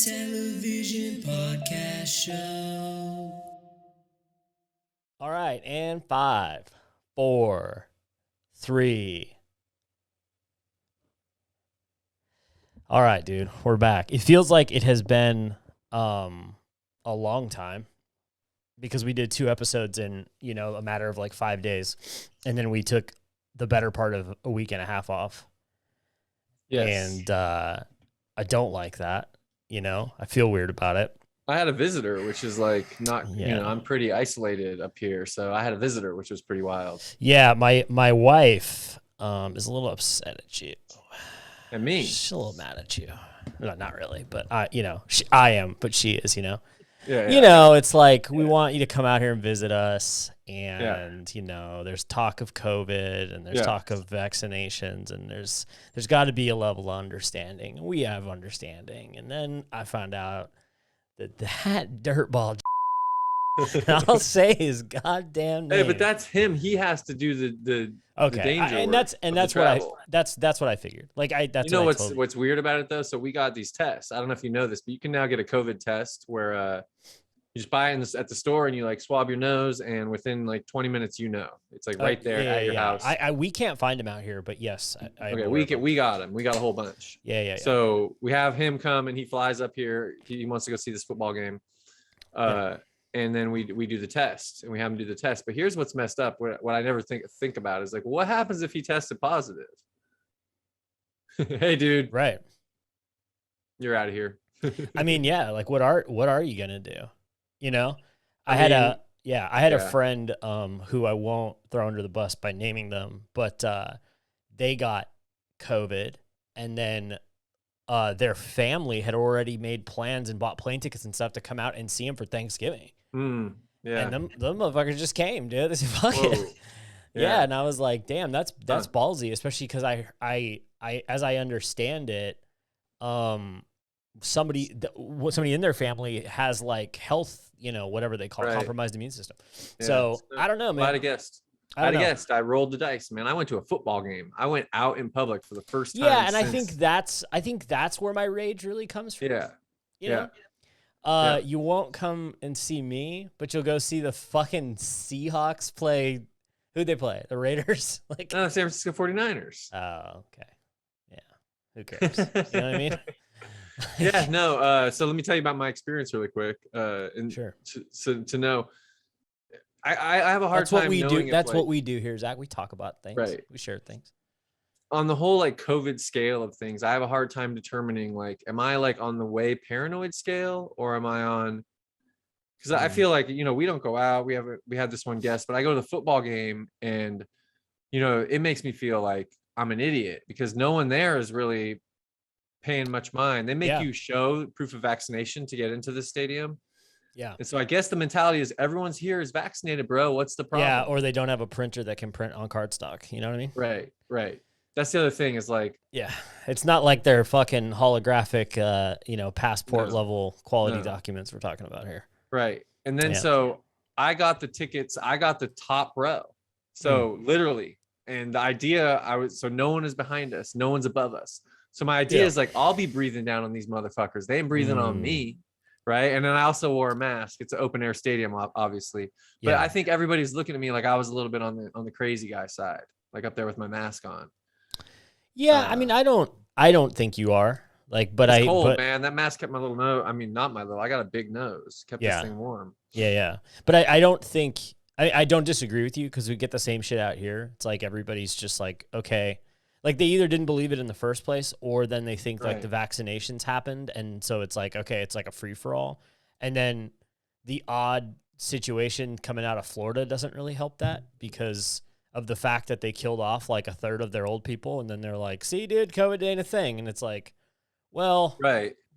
television podcast show. All right, and 5, 4, 3. All right, dude, we're back. It feels like it has been a long time because we did 2 episodes in, a matter of like 5 days, and then we took the better part of a week and a half off. Yes. And I don't like that. I feel weird about it. I had a visitor, which is like not, Yeah. I'm pretty isolated up here. So I had a visitor, which was pretty wild. Yeah, my wife is a little upset at you. And me. She's a little mad at you. No, not really, but I am, but she is, Yeah. It's like we want you to come out here and visit us, and there's talk of COVID and there's talk of vaccinations, and there's got to be a level of understanding. We have understanding, and then I found out that dirtball. I'll say his goddamn name. Hey, but that's him. He has to do the danger and work that's what I figured. Like what's weird about it though. So we got these tests. I don't know if you know this, but you can now get a COVID test where you just buy it at the store and you like swab your nose, and within like 20 minutes, it's like right there at your house. We can't find him out here, but yes. Okay, we got him. We got a whole bunch. Yeah. So we have him come and he flies up here. He wants to go see this football game. And then we do the test, and we have him do the test. But here's what's messed up. What I never think about is like, what happens if he tested positive? Hey, dude. Right. You're out of here. I mean, yeah. Like, what are you gonna do? I had a friend who I won't throw under the bus by naming them, but they got COVID, and then their family had already made plans and bought plane tickets and stuff to come out and see him for Thanksgiving. Yeah. And them motherfuckers just came, dude. They said, fuck it. Yeah. And I was like, damn, that's ballsy, especially because I as I understand it, somebody in their family has like health, whatever they call it, compromised immune system. Yeah. So I don't know, man. I I rolled the dice, man. I went to a football game. I went out in public for the first time. Yeah, and I think that's where my rage really comes from. Yeah. You won't come and see me, but you'll go see the fucking Seahawks play. Who'd they play? The Raiders? San Francisco 49ers. Oh, okay. Yeah. Who cares? You know what I mean? Yeah, no. So let me tell you about my experience really quick. Sure. To know, I have a hard time. That's what we do here, Zach. We talk about things. Right. We share things. On the whole like COVID scale of things, I have a hard time determining like, am I like on the way paranoid scale, or am I on? Because I feel like we don't go out. We had this one guest, but I go to the football game, and it makes me feel like I'm an idiot because no one there is really paying much mind. They make you show proof of vaccination to get into the stadium. Yeah. And so I guess the mentality is everyone's here is vaccinated, bro. What's the problem? Yeah, or they don't have a printer that can print on cardstock. You know what I mean? Right. That's the other thing is like, yeah, it's not like they're fucking holographic, passport level quality documents we're talking about here. Right. And then so I got the tickets. I got the top row. So literally, and the idea so no one is behind us. No one's above us. So my idea is like, I'll be breathing down on these motherfuckers. They ain't breathing on me. Right. And then I also wore a mask. It's an open air stadium, obviously. But I think everybody's looking at me like I was a little bit on the crazy guy side, like up there with my mask on. Yeah. I mean, I don't think you are like, but it's cold, man. That mask kept my little nose. I mean, not my little, I got a big nose, kept this thing warm. Yeah. But I don't think, I don't disagree with you because we get the same shit out here. It's like, everybody's just like, okay. Like they either didn't believe it in the first place, or then they think like the vaccinations happened. And so it's like, okay, it's like a free for all. And then the odd situation coming out of Florida doesn't really help that because of the fact that they killed off like a third of their old people. And then they're like, see, dude, COVID ain't a thing. And it's like, well,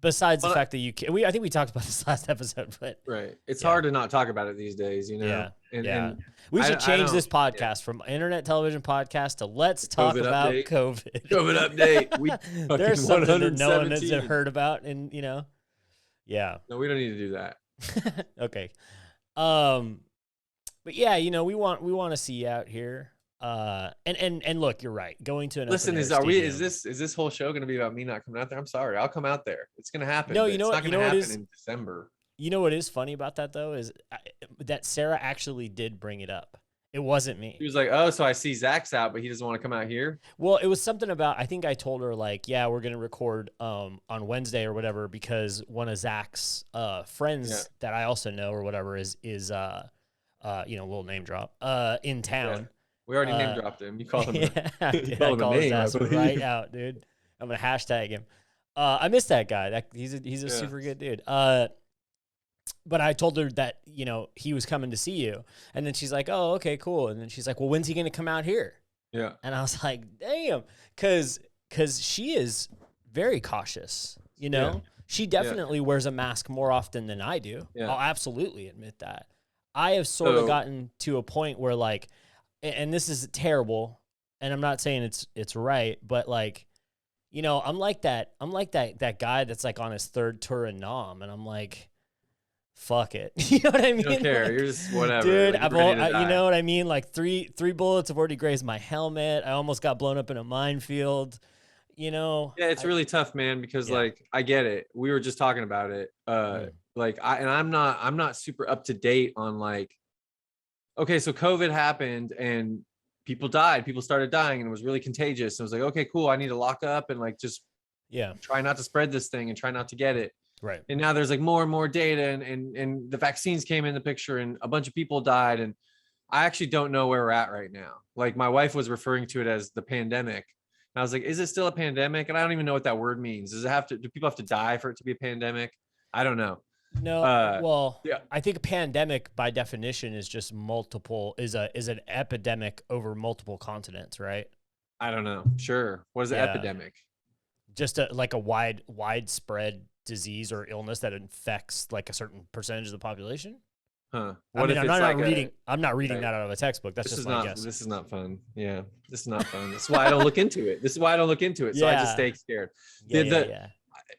besides the fact that I think we talked about this last episode, but it's hard to not talk about it these days, And we should change this podcast from internet television podcast to let's talk about COVID. COVID update. There's something that no one has heard about, and no, we don't need to do that. Okay, but yeah, we want to see you out here. And look, you're right. Going to an Listen, open air is stadium. this whole show gonna be about me not coming out there? I'm sorry, I'll come out there. It's gonna happen. No, But you know it's what? not You gonna know what happen is in December. you know what is funny about that though is that Sarah actually did bring it up. It wasn't me. He was like, "Oh, so I see Zach's out, but he doesn't want to come out here." Well, it was something about I think I told her like, yeah, we're gonna record on Wednesday or whatever because one of Zach's friends that I also know or whatever is little name drop in town. Yeah. We already name dropped him. You called him. Yeah, You dude, called I him a call his name, I ass believe. right out, dude. I'm gonna hashtag him. I miss that guy. He's a super good dude. But I told her that, he was coming to see you. And then she's like, oh, okay, cool. And then she's like, well, when's he going to come out here? Yeah. And I was like, damn. Because she is very cautious, Yeah. She definitely wears a mask more often than I do. Yeah. I'll absolutely admit that. I have sort of gotten to a point where like, and this is terrible, and I'm not saying it's right, but like, I'm like that guy that's like on his third tour in Nam, and I'm like, fuck it. You know what I mean? You don't care. Like, You're just whatever. dude, Like, you're ready to you die. know what I mean? Like three bullets have already grazed my helmet. I almost got blown up in a minefield. Yeah, it's really tough, man, because Yeah. like I get it. We were just talking about it. Like I'm not super up to date on like, okay, so COVID happened and people died. People started dying and it was really contagious. And it was like, okay, cool. I need to lock up and like just try not to spread this thing and try not to get it. Right. And now there's like more and more data and the vaccines came in the picture and a bunch of people died. And I actually don't know where we're at right now. Like my wife was referring to it as the pandemic. And I was like, is it still a pandemic? And I don't even know what that word means. Do people have to die for it to be a pandemic? I don't know. No, yeah. I think a pandemic by definition is just is an epidemic over multiple continents, right? I don't know. Sure. What is an epidemic? Just like a widespread disease or illness that infects like a certain percentage of the population. Huh. I'm not reading that out of a textbook. That's just my guess. This is not fun. Yeah. This is not fun. This is why I don't look into it. So I just stay scared.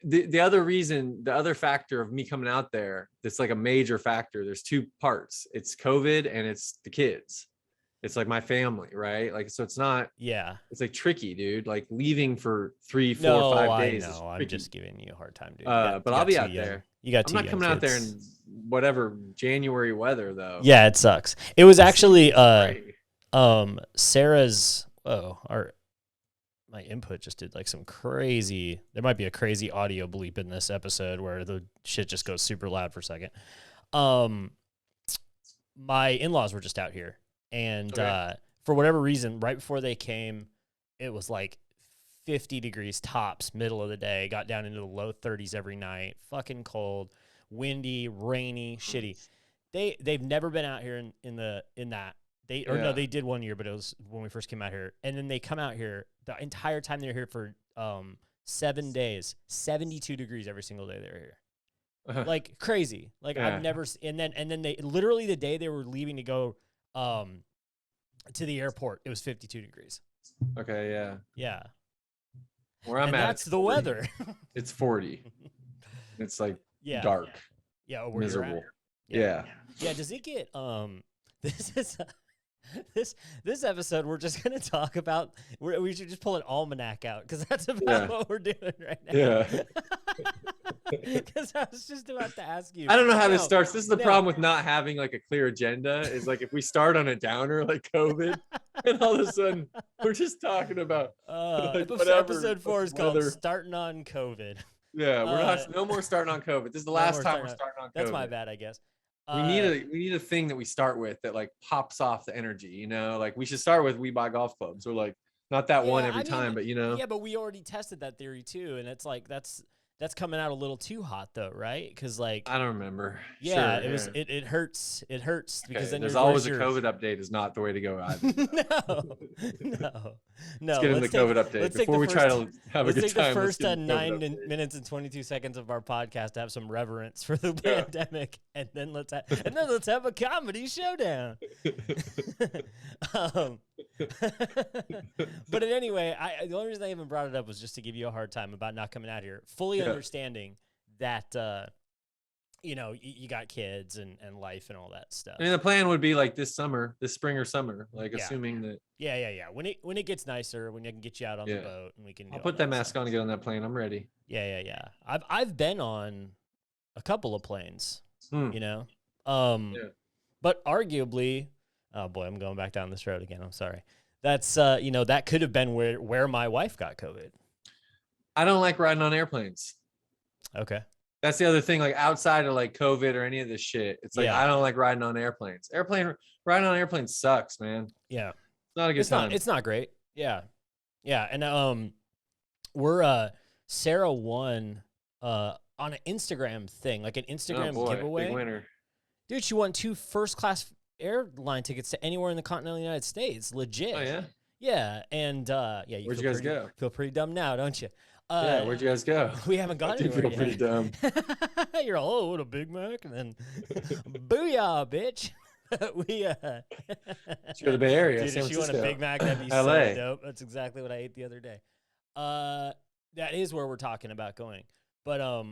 The other reason, the other factor of me coming out there, that's like a major factor. There's two parts. It's COVID and it's the kids. It's like my family, right? Like, so it's not, it's like tricky, dude. Like leaving for 3, 4, 5 days. I know. I'm just giving you a hard time, dude. But I'll be out there. I'm not coming out there in whatever January weather though. Yeah, it sucks. It was actually Sarah's my input just did like some crazy, there might be a crazy audio bleep in this episode where the shit just goes super loud for a second. My in-laws were just out here and for whatever reason, right before they came, it was like 50 degrees tops, middle of the day, got down into the low 30s every night, fucking cold, windy, rainy, shitty. They've never been out here in that. No, they did one year, but it was when we first came out here. And then they come out here the entire time they were here for 7 days, 72 degrees every single day they were here. Like crazy. Like I've never and then they literally the day they were leaving to go to the airport, it was 52 degrees. Okay, yeah. Yeah. Where I'm at, that's the weather. It's 40. It's like dark. Yeah, where miserable. Yeah. Does it get this episode we're just gonna talk about, we should just pull an almanac out because that's about what we're doing right now. Yeah. Because I was just about to ask you. I don't know how this starts. This is the problem with not having like a clear agenda, is like if we start on a downer like COVID and all of a sudden we're just talking about episode 4 is called Starting on COVID. Yeah, we're no more starting on COVID. This is the last time we're starting on COVID. That's my bad, I guess. We need a thing that we start with that like pops off the energy, like we should start with We Buy Golf Clubs, or like not that one every time, but Yeah, but we already tested that theory too, and it's like that's coming out a little too hot though, right? Because like I don't remember. Yeah, it hurts. It hurts because then there's always a COVID update is not the way to go either. No. Let's get into the COVID update before we try to have a good time. Let's take the first 9 minutes and 22 seconds of our podcast to have some reverence for the pandemic, and then let's have a comedy showdown. But anyway, the only reason I even brought it up was just to give you a hard time about not coming out here, fully understanding that you got kids and life and all that stuff. I mean, the plan would be like this spring or summer, like Yeah. assuming that. Yeah. When it gets nicer, when I can get you out on the boat and we can. I'll put that mask on and get on that plane. I'm ready. Yeah. I've been on a couple of planes. Yeah. But arguably, oh boy, I'm going back down this road again. I'm sorry. That's that could have been where my wife got COVID. I don't like riding on airplanes. Okay. That's the other thing, like outside of like COVID or any of this shit. It's like I don't like riding on airplanes. Riding on airplanes sucks, man. Yeah. It's not a good time. It's not great. Yeah. And we're Sarah won on an Instagram thing, like an Instagram giveaway. Big winner. Dude, she won 2 first-class airline tickets to anywhere in the continental United States. Legit. Oh yeah. Yeah, and where'd you guys go? Feel pretty dumb now, don't you? Yeah, where'd you guys go? We haven't gone anywhere feel yet. pretty dumb. You're all, oh, what a Big Mac, and then booyah, bitch. We Let's go to the Bay Area. Dude, San if she want a Francisco. Big Mac, that'd be LA. so dope. That's exactly what I ate the other day. That is where we're talking about going. But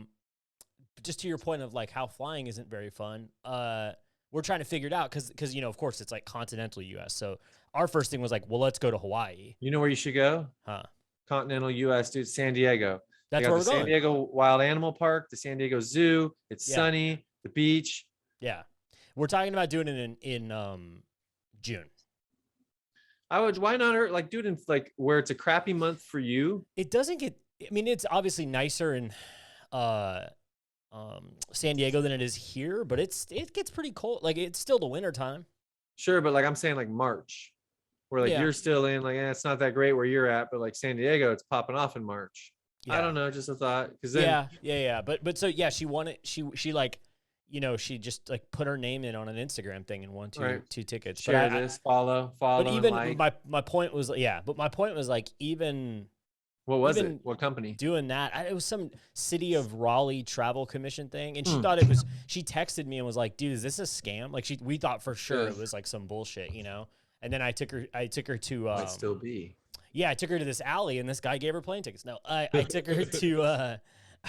just to your point of like how flying isn't very fun, we're trying to figure it out because of course it's like continental US. So our first thing was like, well, let's go to Hawaii. You know where you should go? Huh? Continental US, dude. San Diego. That's They got where we're the San going. Diego Wild Animal Park, the San Diego Zoo. It's sunny, the beach. Yeah, we're talking about doing it in June. Why not like do it in like where it's a crappy month for you? It doesn't get. I mean, it's obviously nicer in San Diego than it is here, but it gets pretty cold. Like it's still the winter time. Sure, but like I'm saying, like March, where like you're still in, like it's not that great where you're at, but like San Diego, it's popping off in March. I don't know, just a thought. Because then yeah. But so yeah, she won it. She like, she just like put her name in on an Instagram thing and won two tickets. Share this, follow. But even and like. my point was but my point was like even. What was it? What company? Doing that. It was some City of Raleigh Travel Commission thing. And she thought it was, she texted me and was like, dude, is this a scam? Like we thought for sure it was like some bullshit, And then I took her to, Might still be. Yeah, I took her to this alley and this guy gave her plane tickets. No, I took her to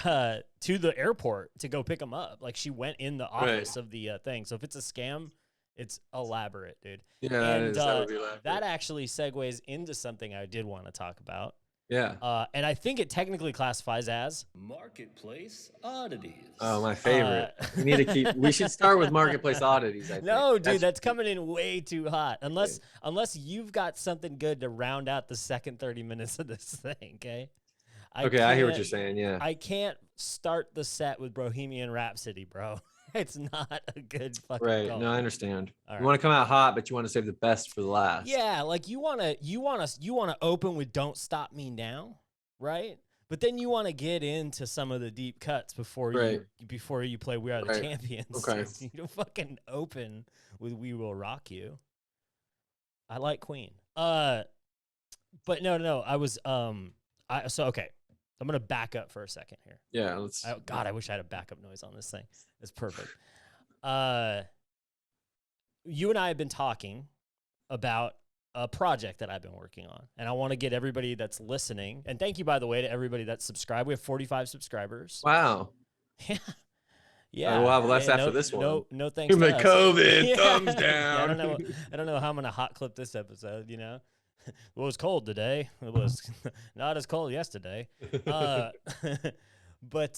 the airport to go pick them up. Like she went in the office of the thing. So if it's a scam, it's elaborate, dude. Yeah, and that would be elaborate. That actually segues into something I did want to talk about. Yeah. And I think it technically classifies as Marketplace oddities. Oh, my favorite. We should start with marketplace oddities, I think. No, dude, that's coming in way too hot. Unless you've got something good to round out the second 30 minutes of this thing, okay? I hear what you're saying, yeah. I can't start the set with Bohemian Rhapsody, bro. It's not a good fucking call. No, I understand. All you want to come out hot, but you want to save the best for the last. Yeah, like you want to open with "Don't Stop Me Now," right? But then you want to get into some of the deep cuts before you play "We Are the Champions." Okay. You don't fucking open with "We Will Rock You." I like Queen. But no. I was okay. I'm gonna back up for a second here. Yeah, let's. I wish I had a backup noise on this thing. It's perfect. You and I have been talking about a project that I've been working on, and I want to get everybody that's listening. And thank you, by the way, to everybody that's subscribed. We have 45 subscribers. Wow. Yeah. We'll have less after this one. No thanks. To us. COVID, thumbs down. I don't know how I'm gonna hot clip this episode. It was cold today. It was not as cold yesterday. But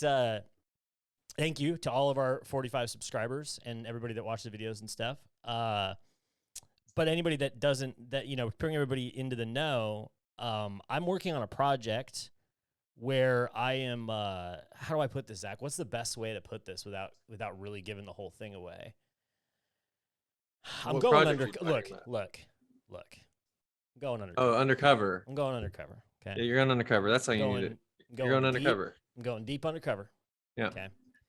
thank you to all of our 45 subscribers and everybody that watched the videos and stuff. But anybody that doesn't, bring everybody into the know, I'm working on a project where I am, how do I put this, Zach? What's the best way to put this without really giving the whole thing away? I'm going under, look. I'm going undercover. Oh, undercover. I'm going undercover. Okay. Yeah, you're going undercover. That's how you need it. You're going undercover. I'm going deep undercover. Yeah. Okay.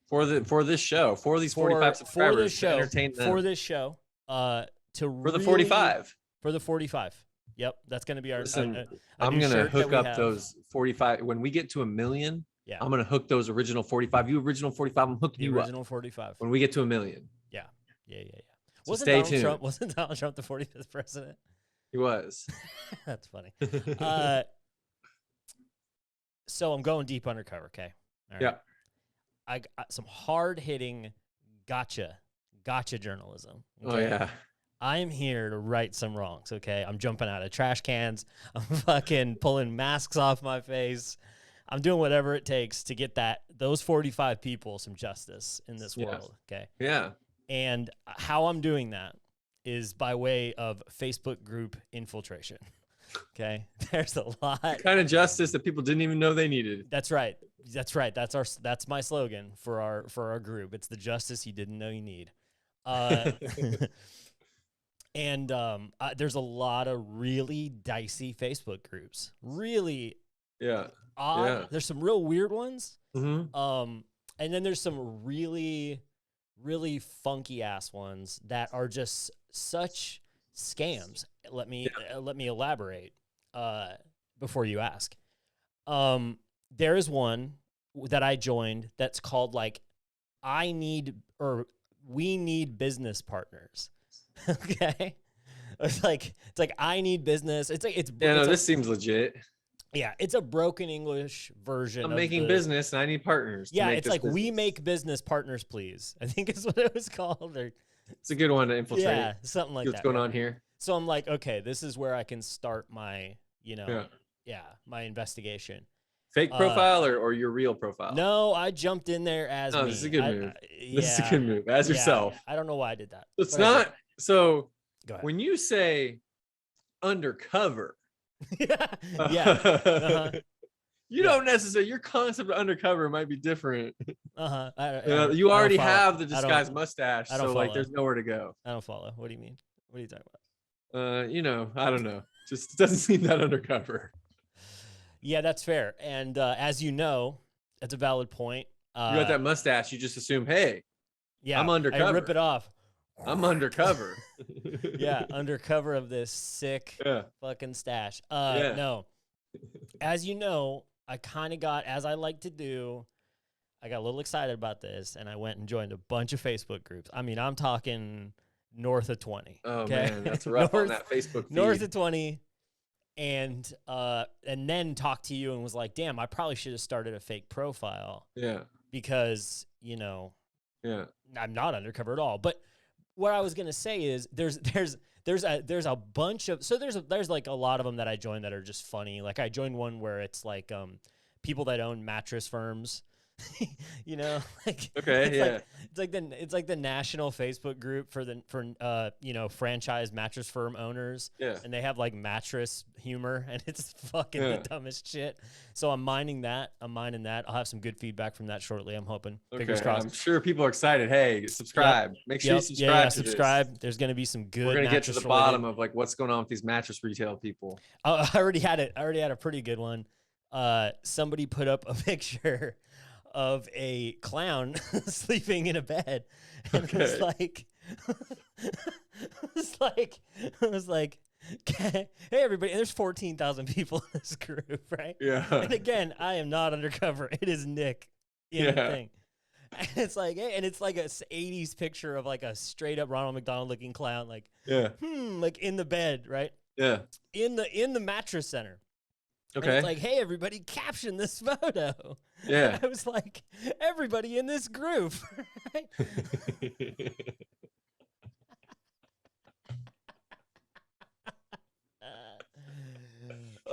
For this show, for these 45 subscribers, for this show, to entertain them. For this show, for the 45. For the 45. Yep, that's going to be our. Listen, I'm going to hook up those 45 when we get to 1 million. Yeah. I'm going to hook those original 45. You original 45. I'm hooking you up. Original 45. When we get to 1 million. Yeah. So stay tuned. Wasn't Donald Trump the 45th president? He was. That's funny. So I'm going deep undercover. Okay. All right. Yeah. I got some hard hitting gotcha journalism. Oh yeah. I am here to right some wrongs, okay? I'm jumping out of trash cans. I'm fucking pulling masks off my face. I'm doing whatever it takes to get those 45 people some justice in this world, okay? Yeah. And how I'm doing that is by way of Facebook group infiltration, okay? There's a lot. The kind of justice that people didn't even know they needed. That's right. That's my slogan for our group. It's the justice you didn't know you need. And there's a lot of really dicey Facebook groups. Really odd. Yeah. There's some real weird ones. Mm-hmm. And then there's some really, really funky ass ones that are just such scams. Let me elaborate before you ask. There is one that I joined that's called like we need business partners. Okay. It's like I need business. This seems legit. Yeah, it's a broken English version. I'm making business and I need partners. Yeah, it's like business. We make business partners, please. I think is what it was called. It's a good one to infiltrate. Yeah, something like that. What's going on here? So I'm like, okay, this is where I can start my, my investigation. Fake profile or your real profile? No, I jumped in there as me. This is a good move. This is a good move. As yourself. I don't know why I did that. It's not. So when you say undercover, you don't necessarily, your concept of undercover might be different. You already have the disguised mustache, so like there's nowhere to go. I don't follow. What do you mean? What are you talking about? I don't know. Just doesn't seem that undercover. Yeah, that's fair. And as you know, that's a valid point. You got that mustache, you just assume, hey, I'm undercover. I rip it off. I'm undercover. Yeah, undercover of this sick fucking stash. No. As you know, I kind of got, as I like to do, I got a little excited about this, and I went and joined a bunch of Facebook groups. I mean, I'm talking north of 20. Oh, man, that's rough on that Facebook feed. North of 20. And then talked to you and was like, damn, I probably should have started a fake profile. Yeah. Because, I'm not undercover at all. But what I was gonna say is there's a bunch of, so there's like a lot of them that I joined that are just funny. Like I joined one where it's like people that own mattress firms. Like it's like the national Facebook group for franchise mattress firm owners. Yeah. And they have like mattress humor, and it's fucking the dumbest shit. So I'm mining that. I'll have some good feedback from that shortly. I'm hoping. Fingers crossed. I'm sure people are excited. Hey, subscribe. Make sure you subscribe. Yeah, subscribe. There's gonna be some good. We're gonna get to the bottom of like what's going on with these mattress retail people. I already had it. I already had a pretty good one. Somebody put up a picture of a clown sleeping in a bed, and it was like, hey everybody, and there's 14,000 people in this group, right? Yeah. And again, I am not undercover. It is Nick in the thing. And it's like, hey, and it's like a 80s picture of like a straight up Ronald McDonald looking clown, like like in the bed, right? Yeah. In the mattress center. Okay. And it's like, hey, everybody, caption this photo. Yeah. And I was like, everybody in this group. Right?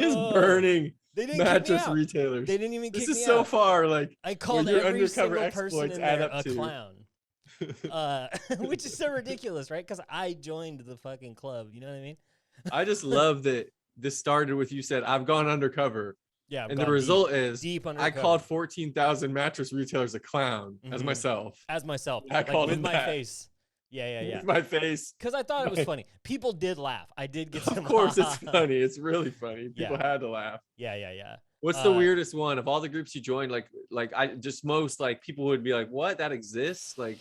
Just burning mattress retailers. They didn't even kick me out. This is so far, like, I called every single person in there a clown. Which is so ridiculous, right? Because I joined the fucking club. You know what I mean? I just love that this started with you said, I've gone undercover. Yeah. And the result is I called 14,000 mattress retailers a clown as myself. I like, called with my face. Yeah. With my face. Because I thought it was funny. People did laugh. I did get some. Of course, it's funny. It's really funny. People had to laugh. Yeah. What's the weirdest one of all the groups you joined? Like I just most like people would be like, what? That exists? Like,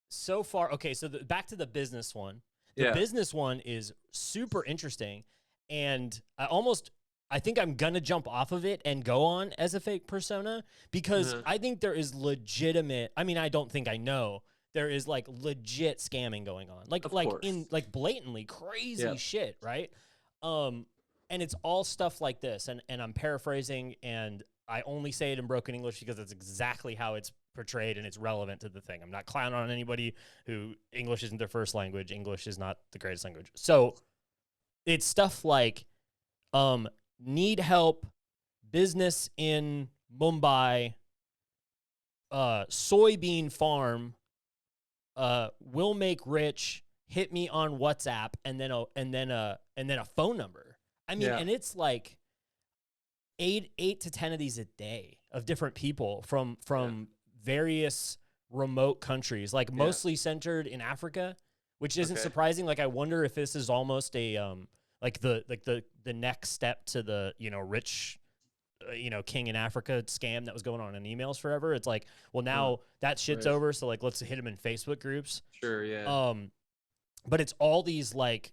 so far, okay. So back to the business one. The business one is super interesting, and I think I'm gonna jump off of it and go on as a fake persona because I think there is legitimate. I mean, I don't think I know there is like legit scamming going on, like blatantly crazy shit, right? And it's all stuff like this, and I'm paraphrasing, and I only say it in broken English because it's exactly how it's portrayed and it's relevant to the thing. I'm not clowning on anybody who English isn't their first language. English is not the greatest language. So it's stuff like need help, business in Mumbai, soybean farm, will make rich, hit me on WhatsApp, and then a phone number. I mean, and it's like eight to 10 of these a day of different people from various remote countries, like mostly centered in Africa, which isn't surprising. Like, I wonder if this is almost a like the next step to the rich king in Africa scam that was going on in emails forever. It's like, well, now that shit's over, so like let's hit them in Facebook groups. Sure, yeah. But it's all these like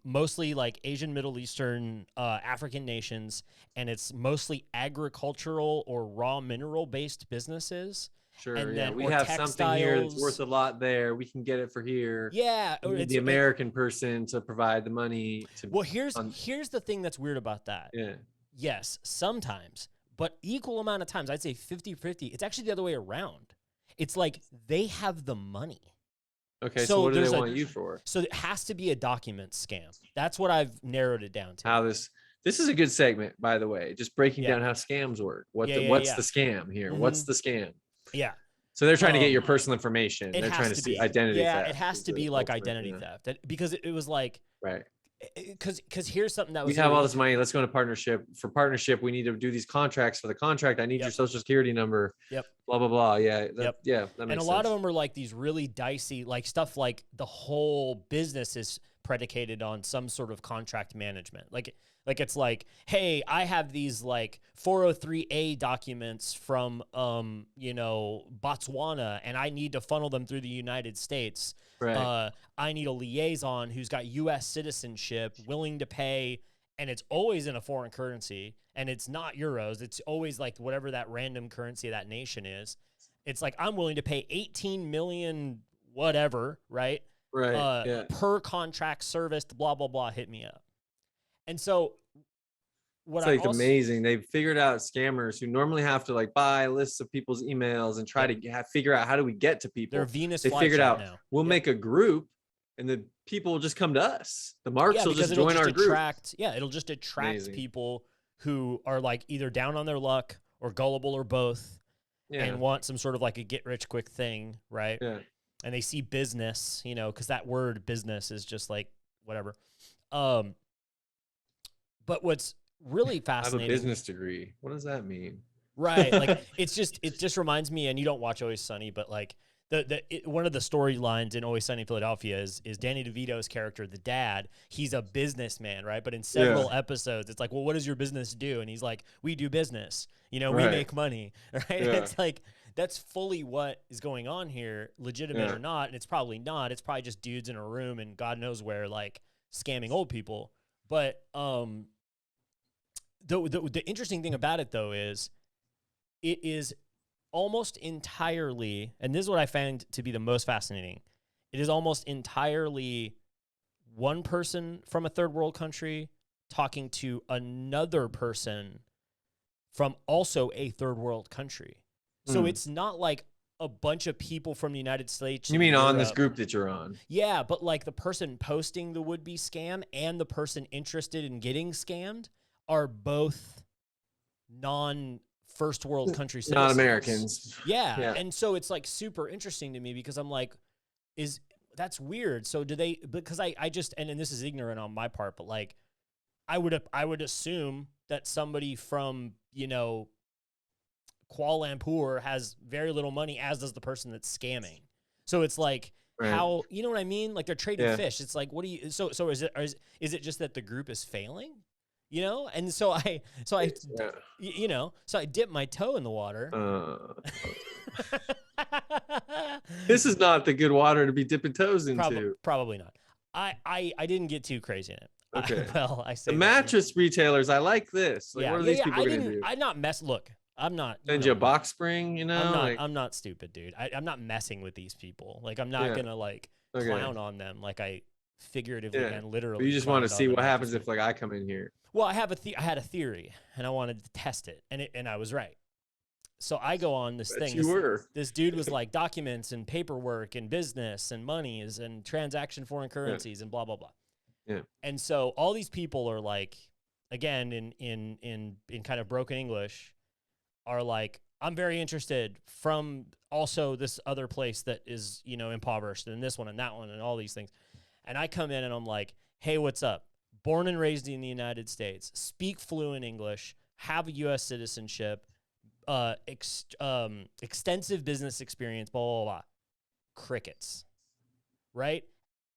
mostly like Asian, Middle Eastern, African nations, and it's mostly agricultural or raw mineral based businesses. Sure, and yeah. then, We or have textiles. something here that's worth a lot there. We can get it for here. Yeah, We need the American person to provide the money. Well, here's the thing that's weird about that. Yeah. Yes, sometimes, but equal amount of times, I'd say 50-50. It's actually the other way around. It's like they have the money. Okay, so what do they want you for? So it has to be a document scam. That's what I've narrowed it down to. How this is a good segment, by the way. Just breaking down how scams work. What's the scam here? Mm-hmm. What's the scam? Yeah. So they're trying to get your personal information. They're trying to see identity theft. Yeah, it has to be like identity theft. Because it was like, right. Because here's something that was, we have all this money. Let's go into partnership. For partnership, we need to do these contracts. For the contract, I need your social security number. Yep. Blah blah blah. Yeah. Yeah. That makes and a sense. lot of them are like these really dicey, like stuff like the whole business is predicated on some sort of contract management. Like it's like, hey, I have these like 403A documents from Botswana, and I need to funnel them through the United States. Right. I need a liaison who's got U.S. citizenship, willing to pay, and it's always in a foreign currency, and it's not euros. It's always like whatever that random currency of that nation is. It's like, I'm willing to pay 18 million whatever, right? Right. Per contract serviced, blah, blah, blah, hit me up. And so it's like amazing. They've figured out scammers who normally have to like buy lists of people's emails and try to figure out how do we get to people. They're Venus. They figured out now. We'll make a group, and the people will just come to us. The marks will just join our group. It'll just attract people who are like either down on their luck or gullible or both, and want some sort of like a get rich quick thing, right? Yeah. And they see business, because that word business is just like whatever. But what's really fascinating. I have a business degree. What does that mean? Right. Like it just reminds me, and you don't watch Always Sunny, but like one of the storylines in Always Sunny in Philadelphia is Danny DeVito's character, the dad. He's a businessman, right? But in several episodes, it's like, well, what does your business do? And he's like, we do business. We make money, right? Yeah. It's like, that's fully what is going on here, legitimate or not. And it's probably not. It's probably just dudes in a room and God knows where, like scamming old people. But the interesting thing about it, though, is it is almost entirely, and this is what I found to be the most fascinating, it is almost entirely one person from a third world country talking to another person from also a third world country. So it's not like a bunch of people from the United States. You mean on this group that you're on? Yeah, but like the person posting the would-be scam and the person interested in getting scammed are both non-first world country citizens. Not Americans. Yeah, and so it's like super interesting to me because I'm like, that's weird. So do they, because I just, and this is ignorant on my part, but like I would assume that somebody from, Kuala Lumpur has very little money, as does the person that's scamming. So it's like, how, you know what I mean? Like they're trading fish. It's like, what do you, so is it just that the group is failing? And so I dip my toe in the water. This is not the good water to be dipping toes into. Probably not. I didn't get too crazy in it. Okay. I say the mattress retailers. I like this. Like, what are these people going to do? I'm not Look, I'm not. Send you a box spring, I'm not stupid, dude. I'm not messing with these people. Like, I'm not gonna like clown on them like I figuratively and literally. But you just want to climbed see on the what happens Mattress if like I come in here. Well, I had a theory, and I wanted to test it, and I was right. So I go on this thing. This dude was like documents and paperwork and business and monies and transaction foreign currencies and blah blah blah. Yeah. And so all these people are like, again, in kind of broken English, are like, I'm very interested from also this other place that is, you know, impoverished, and this one and that one and all these things. And I come in and I'm like, hey, what's up? Born and raised in the United States, speak fluent English, have a U.S. citizenship, extensive business experience, blah, blah, blah. Crickets, right?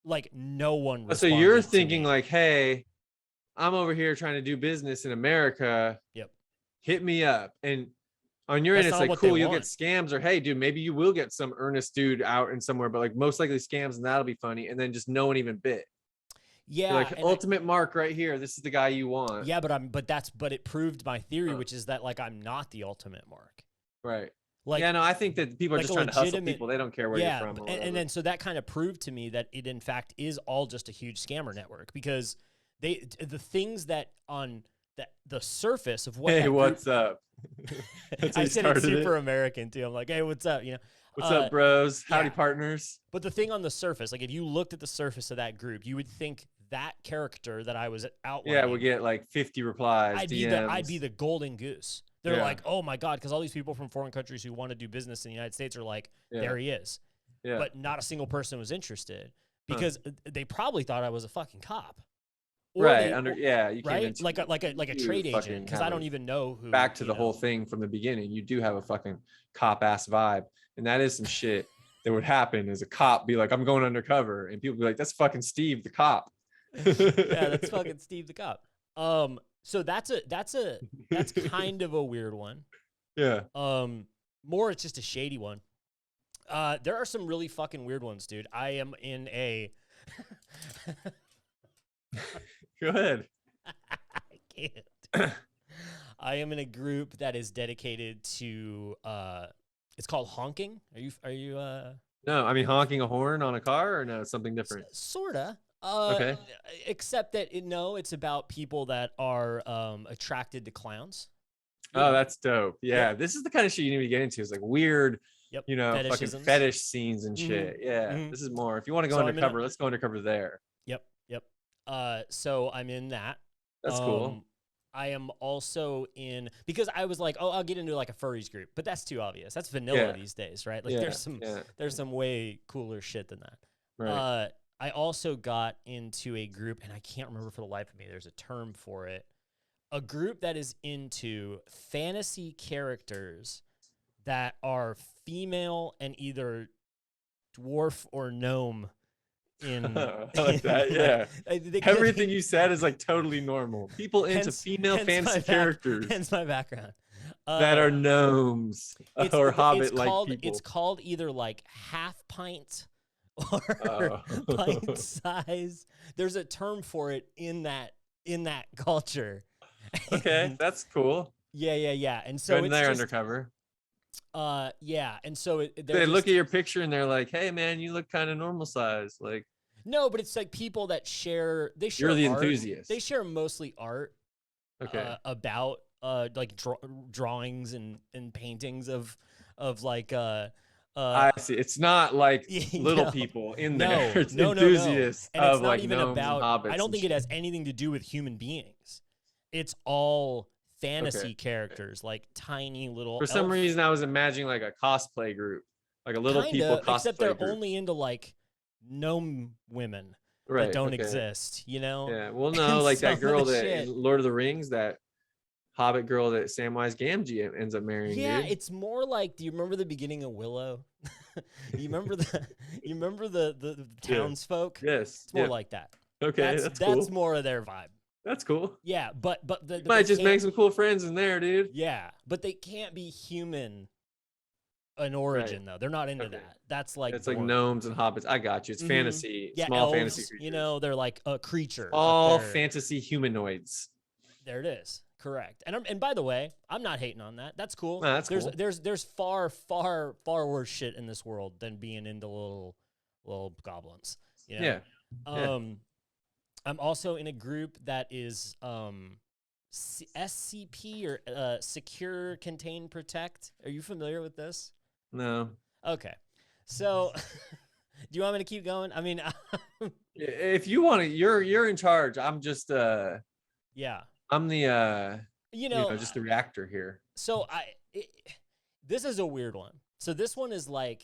Like, no one responded. So you're thinking like, hey, I'm over here trying to do business in America. Yep. Hit me up. And on your end, it's like, cool, you'll get scams, or hey, dude, maybe you will get some earnest dude out in somewhere, but like most likely scams, and that'll be funny. And then just no one even bit. Yeah. You're like, ultimate mark right here. This is the guy you want. Yeah, but it proved my theory, which is that like I'm not the ultimate mark. Right. Like, yeah, no, I think that people are just trying to hustle people. They don't care where you're from. And then so that kind of proved to me that it in fact is all just a huge scammer network, because the things that on the surface of what. Hey, what's up? I said it's super American too. I'm like, hey, what's up? You know, what's up, bros? Howdy, partners. But the thing on the surface, like if you looked at the surface of that group, you would think that character that I was outlining, would get like 50 replies. I'd be the golden goose. They're like, oh my God, because all these people from foreign countries who want to do business in the United States are like, there he is. Yeah. But not a single person was interested, because they probably thought I was a fucking cop. Or right. You right. Like a trade agent, because I don't even know who. Back to the whole thing from the beginning. You do have a fucking cop ass vibe, and that is some shit that would happen as a cop be like, I'm going undercover, and people be like, that's fucking Steve the cop. Yeah, that's fucking Steve the cop. So that's kind of a weird one. Yeah. More it's just a shady one. There are some really fucking weird ones, dude. I am in a. Go ahead. I can't. I am in a group that is dedicated to. It's called honking. Are you? No, I mean honking a horn on a car, or no, it's something different. Sorta. Okay. Except that it's about people that are attracted to clowns. Oh, that's dope. Yeah, this is the kind of shit you need to get into. It's like weird, you know, fucking fetish scenes and shit. Yeah, this is more. If you want to go undercover, let's go undercover there. Yep. So I'm in that. That's cool. I am also in, because I was like, oh, I'll get into like a furries group, but that's too obvious. That's vanilla these days, right? Like there's some way cooler shit than that. Right. I also got into a group, and I can't remember for the life of me. There's a term for it. A group that is into fantasy characters that are female and either dwarf or gnome. I like that, yeah. Everything you said is like totally normal. People into female fantasy characters. Hence my background. That are gnomes or hobbit-like people. It's called either like half pint or pint size. There's a term for it in that culture. Okay, that's cool. Yeah. And so it's they're undercover. And so they look at your picture and they're like, "Hey, man, you look kind of normal size." Like, no, but it's like people that share. They share. You're the art. enthusiast. They share mostly art. Okay. About like drawings and paintings of like I see. It's not like little people in there. It's enthusiasts and it's of not like even gnomes about. and hobbits. I don't think it has anything to do with human beings. It's all fantasy characters, like tiny little. For some reason, I was imagining like a cosplay group, like a little people cosplay except they're group. only into like gnome women that don't exist. You know? Yeah. Well, no, like that girl that in Lord of the Rings, that Hobbit girl that Samwise Gamgee ends up marrying. Yeah, dude. it's more like. Do you remember the beginning of Willow? You remember the townsfolk? Yes. It's more like that. Okay, that's cool. That's more of their vibe. That's cool. Yeah, but might just make some cool friends in there, dude. Yeah, but they can't be human in origin though. They're not into that. That's like it's like gnomes and hobbits. I got you. It's fantasy, small elves, fantasy creatures. You know, they're like a creature. All fantasy humanoids. There it is. Correct. And by the way, I'm not hating on that. That's cool. No, that's cool. There's far worse shit in this world than being into little goblins. You know? Yeah. Yeah. I'm also in a group that is SCP or Secure, Contain, Protect. Are you familiar with this? No. Okay. So do you want me to keep going? I mean, If you want to, you're in charge. I'm just yeah. I'm the You know, just the reactor here. so this is a weird one. So this one is like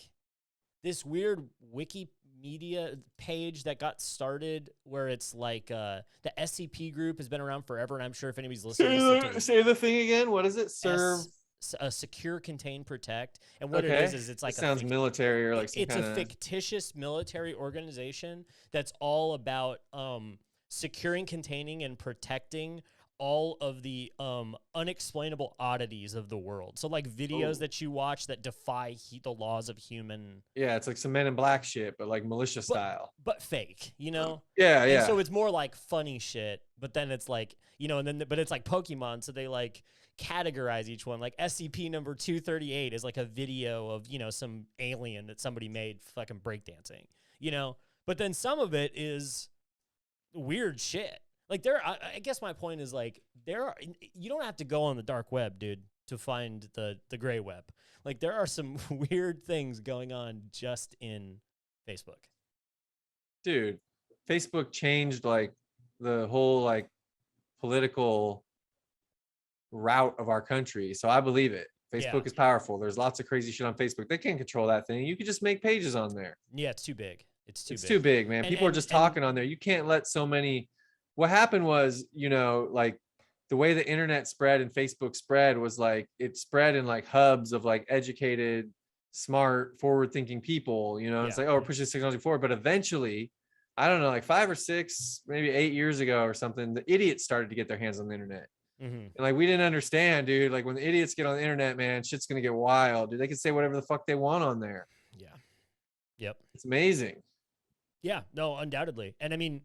this weird Wikimedia page that got started where it's like the SCP group has been around forever, and I'm sure if anybody's listening, Say the thing again. What is it? Serve. Secure, Contain, Protect. And what Okay. it is it's like it sounds military or like some it's kind a of fictitious military organization that's all about securing, containing, and protecting all of the unexplainable oddities of the world. So like videos that you watch that defy the laws of human. Yeah, it's like some Men in Black shit, but like militia style. But fake, you know? Yeah, And yeah. so it's more like funny shit, but then it's like, you know, and then but it's like Pokemon, so they like categorize each one. Like SCP number 238 is like a video of, you know, some alien that somebody made fucking breakdancing, you know? But then some of it is weird shit. Like I guess my point is like you don't have to go on the dark web, dude, to find the gray web. Like there are some weird things going on just in Facebook. Dude, Facebook changed like the whole like political route of our country. So I believe it. Facebook is powerful. There's lots of crazy shit on Facebook. They can't control that thing. You could just make pages on there. Yeah, it's too big. It's too big, man. People are just talking on there. You can't let so many. What happened was, you know, like the way the internet spread and Facebook spread was like it spread in like hubs of like educated, smart, forward-thinking people. You know, it's like, oh, we're pushing this technology forward. But eventually, I don't know, like 5 or 6, maybe 8 years ago or something, the idiots started to get their hands on the internet. And like we didn't understand, dude. Like when the idiots get on the internet, man, shit's gonna get wild. Dude, they can say whatever the fuck they want on there. Yeah. Yep. It's amazing. Yeah. No, undoubtedly. And I mean,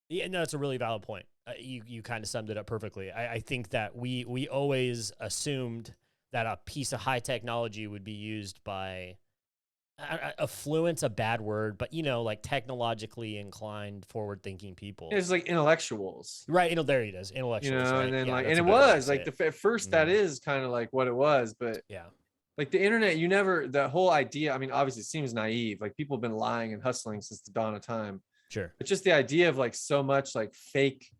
yeah, no, it's a really valid point. You kind of summed it up perfectly. I think that we always assumed that a piece of high technology would be used by affluent's a bad word, but you know, like technologically inclined, forward-thinking people. It's like intellectuals, right? There it is, intellectuals. You know, right? and then yeah, like, and it was like at first that is kind of like what it was, but yeah, like the internet, you never the whole idea. I mean, obviously, it seems naive. Like people have been lying and hustling since the dawn of time. Sure, but just the idea of like so much like fake,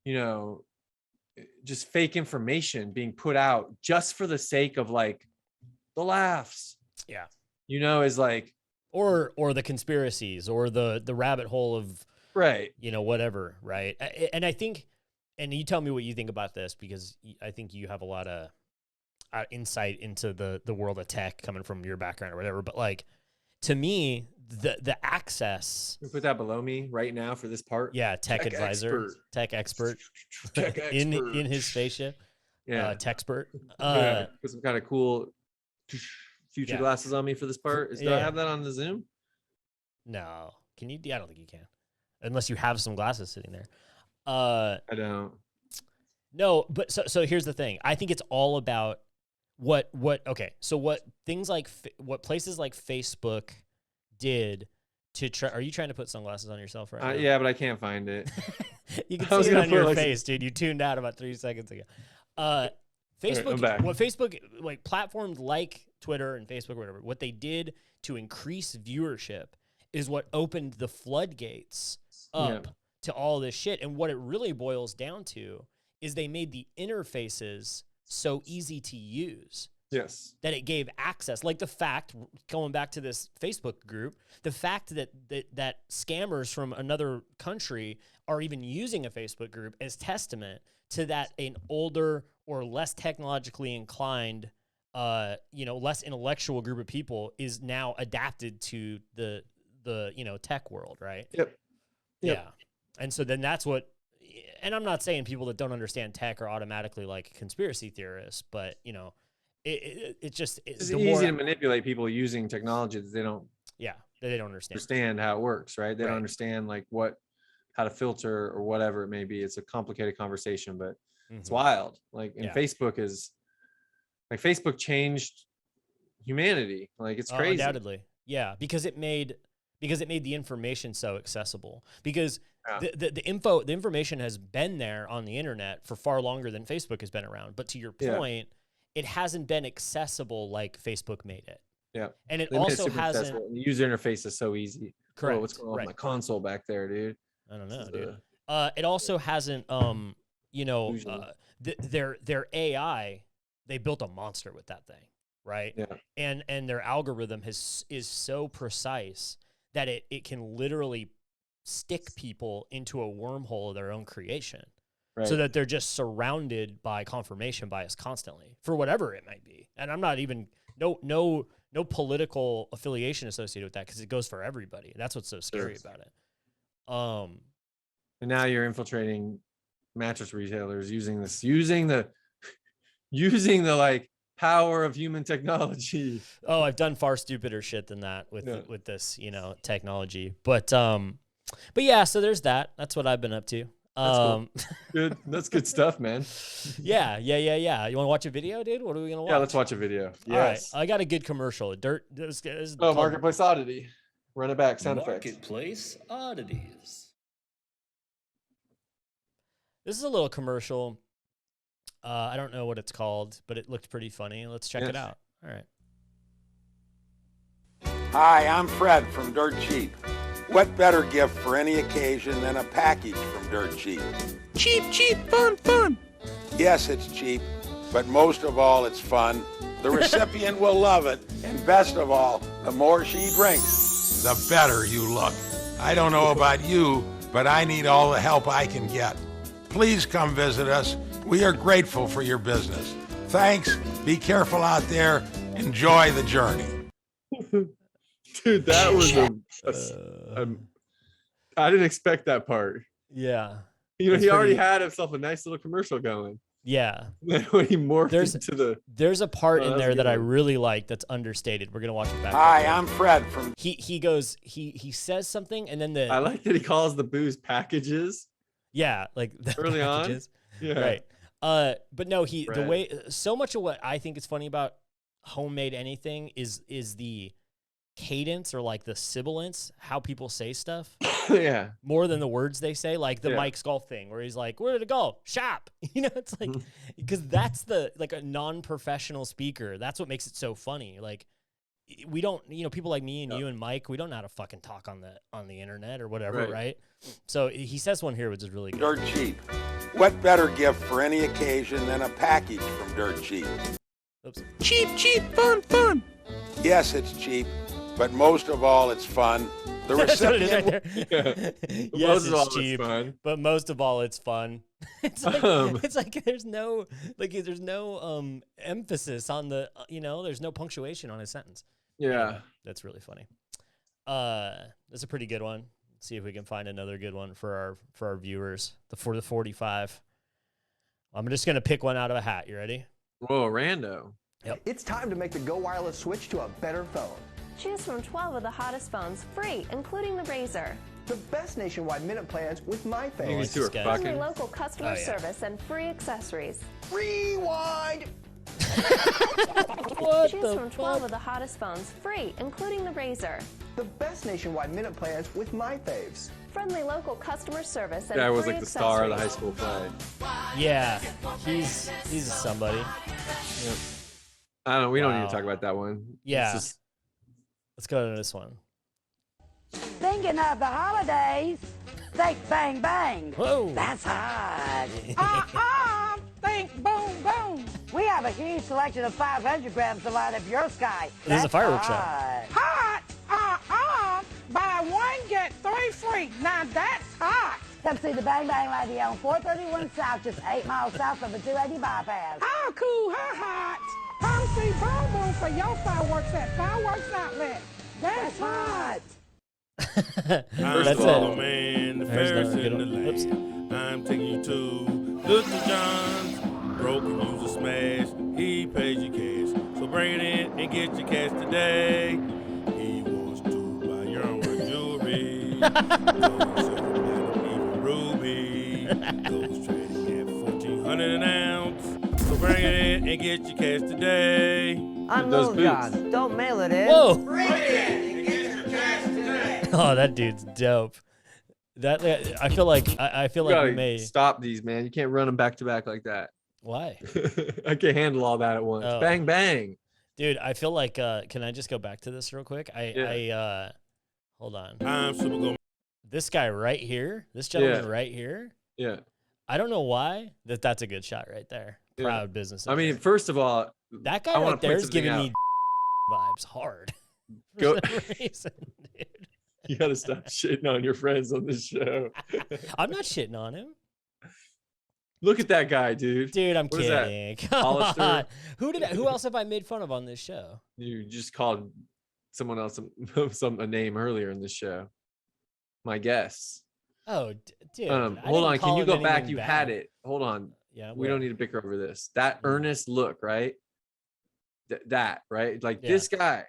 you know, just fake information being put out just for the sake of like the laughs. Yeah. You know, is like or the conspiracies or the rabbit hole of right, you know, whatever, right? And I think, and you tell me what you think about this, because I think you have a lot of insight into the world of tech coming from your background or whatever. But like, to me, the access. We put that below me right now for this part. Yeah, tech advisor, tech expert, in his spaceship. Yeah, techspert. Put some kind of cool future glasses on me for this part. Do I have that on the Zoom? No. Can you? I don't think you can, unless you have some glasses sitting there. I don't. No, but so here's the thing. I think it's all about what things like what places like Facebook did to try. Are you trying to put sunglasses on yourself right now? Yeah, but I can't find it. You can see it on your face, dude. You tuned out about 3 seconds ago. Facebook, right, what Facebook, like platforms like Twitter and Facebook or whatever, what they did to increase viewership is what opened the floodgates up to all this shit. And what it really boils down to is they made the interfaces so easy to use. Yes. That it gave access. Like the fact, going back to this Facebook group, the fact that scammers from another country are even using a Facebook group is testament to that an older or less technologically inclined, less intellectual group of people is now adapted to the tech world, right? Yep. Yeah. And so then that's what, and I'm not saying people that don't understand tech are automatically like conspiracy theorists, but you know, it's easy to manipulate people using technology that they don't. Yeah, that they don't understand how it works, right? They don't understand like how to filter or whatever it may be. It's a complicated conversation, but it's wild. Like, and Facebook changed humanity. Like, it's crazy. Undoubtedly. Yeah, because it made because it made the information so accessible. Because Yeah. the information has been there on the internet for far longer than Facebook has been around. But to your point, it hasn't been accessible like Facebook made it. Yeah. And it They made also super hasn't. accessible, and the user interface is so easy. Correct. Oh, what's going on with my console back there, dude? I don't know, This is dude. It also hasn't, Illusion. their AI, they built a monster with that thing, right? Yeah. And their algorithm is so precise that it can literally stick people into a wormhole of their own creation. Right. So that they're just surrounded by confirmation bias constantly for whatever it might be. And I'm not even no political affiliation associated with that, because it goes for everybody. That's what's so scary about it. And now you're infiltrating mattress retailers using the like power of human technology. Oh, I've done far stupider shit than that with this, technology. But yeah, so there's that. That's what I've been up to. That's cool. Good. That's good stuff, man. Yeah. You want to watch a video, dude? What are we gonna watch? Yeah, let's watch a video. Yes. All right, I got a good commercial. Marketplace Oddity. Run it back. Sound effects. Marketplace oddities. This is a little commercial. I don't know what it's called, but it looked pretty funny. Let's check it out. All right. Hi, I'm Fred from Dirt Cheap. What better gift for any occasion than a package from Dirt Cheap? Cheap, cheap, fun, fun. Yes, it's cheap, but most of all, it's fun. The recipient will love it, and best of all, the more she drinks, the better you look. I don't know about you, but I need all the help I can get. Please come visit us. We are grateful for your business. Thanks. Be careful out there. Enjoy the journey. Dude, that was I didn't expect that part. Yeah. He already had himself a nice little commercial going. Yeah. When he morphed into there's a part in there that I one. really like that's understated. We're gonna watch it back. Hi, I'm Fred from. He goes, he says something, and then I like that he calls the booze packages. Yeah, like the Early on? packages. Yeah. Right. But no, the Fred. way, so much of what I think is funny about homemade anything is the cadence, or like the sibilance, how people say stuff. Yeah. More than the words they say, like the Yeah. Mike's golf thing, where he's like, "Where to go? Shop." It's like, because that's like a non-professional speaker. That's what makes it so funny. Like, we don't, people like me and you and Mike, we don't know how to fucking talk on the internet or whatever, right? So he says one here, which is really good. Dirt Cheap. What better gift for any occasion than a package from Dirt Cheap? Oops. Cheap, cheap, fun, fun. Yes, it's cheap, but most of all, it's fun. The That's what it is recipient. right there. Yes, Most of all, it's it's cheap, fun. but most of all, it's fun. It's like there's no emphasis on the there's no punctuation on his sentence. Yeah. That's really funny. That's a pretty good one. Let's see if we can find another good one for our viewers. For the 45. I'm just gonna pick one out of a hat. You ready? Whoa, rando. It's time to make the Go Wireless switch to a better phone. Choose from 12 of the hottest phones free, including the Razr. The best nationwide minute plans with my These face. two are guy. Friendly fucking. local customer Oh, yeah. service and free accessories. Rewind! Choose from 12 of the hottest phones free, including the Razr. The best nationwide minute plans with my faves. Friendly local customer service and Guy was free like the star of the high accessories. school play. Yeah, he's somebody. Yep. I don't know. We don't need Wow. to talk about that one. Yeah. It's just, Let's go to this one. Thinking of the holidays, think bang bang. Whoa. That's hot. Think boom boom. We have a huge selection of 500 grams to light up your sky. This is a That's fireworks show. hot. Hot. Buy one get 3 free. Now that's hot. Come see the Bang Bang Lady on 431 South, just 8 miles south of the 280 bypass. How cool, how hot. Come see Boom Boom for your fireworks at Fireworks Outlet. That's hot. That's all it. man, the There's fairest another in good the one. Oops. land. I'm taking you to Little John's. Broken user smash. He pays you cash. So bring it in and get your cash today. He wants to buy your own jewelry. Even ruby. Those trading at $1,400 an ounce. So bring it in and get your cash today. I'm Those Little boots. John. Don't mail it in. Whoa. Bring it in and get your cash today. Oh, that dude's dope. That I feel like You we gotta may stop these, man. You can't run them back to back like that. Why? I can't handle all that at once. Oh. Bang bang. Dude, I feel like can I just go back to this real quick? I hold on. I'm super good. This guy right here, this gentleman right here. Yeah. I don't know why that's a good shot right there. Yeah. Proud business. I mean, owner. first of all, that guy I wanna right there point is something giving out. me vibes hard. Go. For some reason, dude. You gotta stop shitting on your friends on this show. I'm not shitting on him. Look at that guy, dude. Dude, I'm What is that? kidding. Come Hollister? on. Who else have I made fun of on this show? You just called someone else a name earlier in this show. My guess. Oh, dude. I Hold didn't on. call Can you him go back? anything You bad. had it. Hold on. Yeah. We don't need to bicker over this. That earnest look, right? That, right? Like this guy.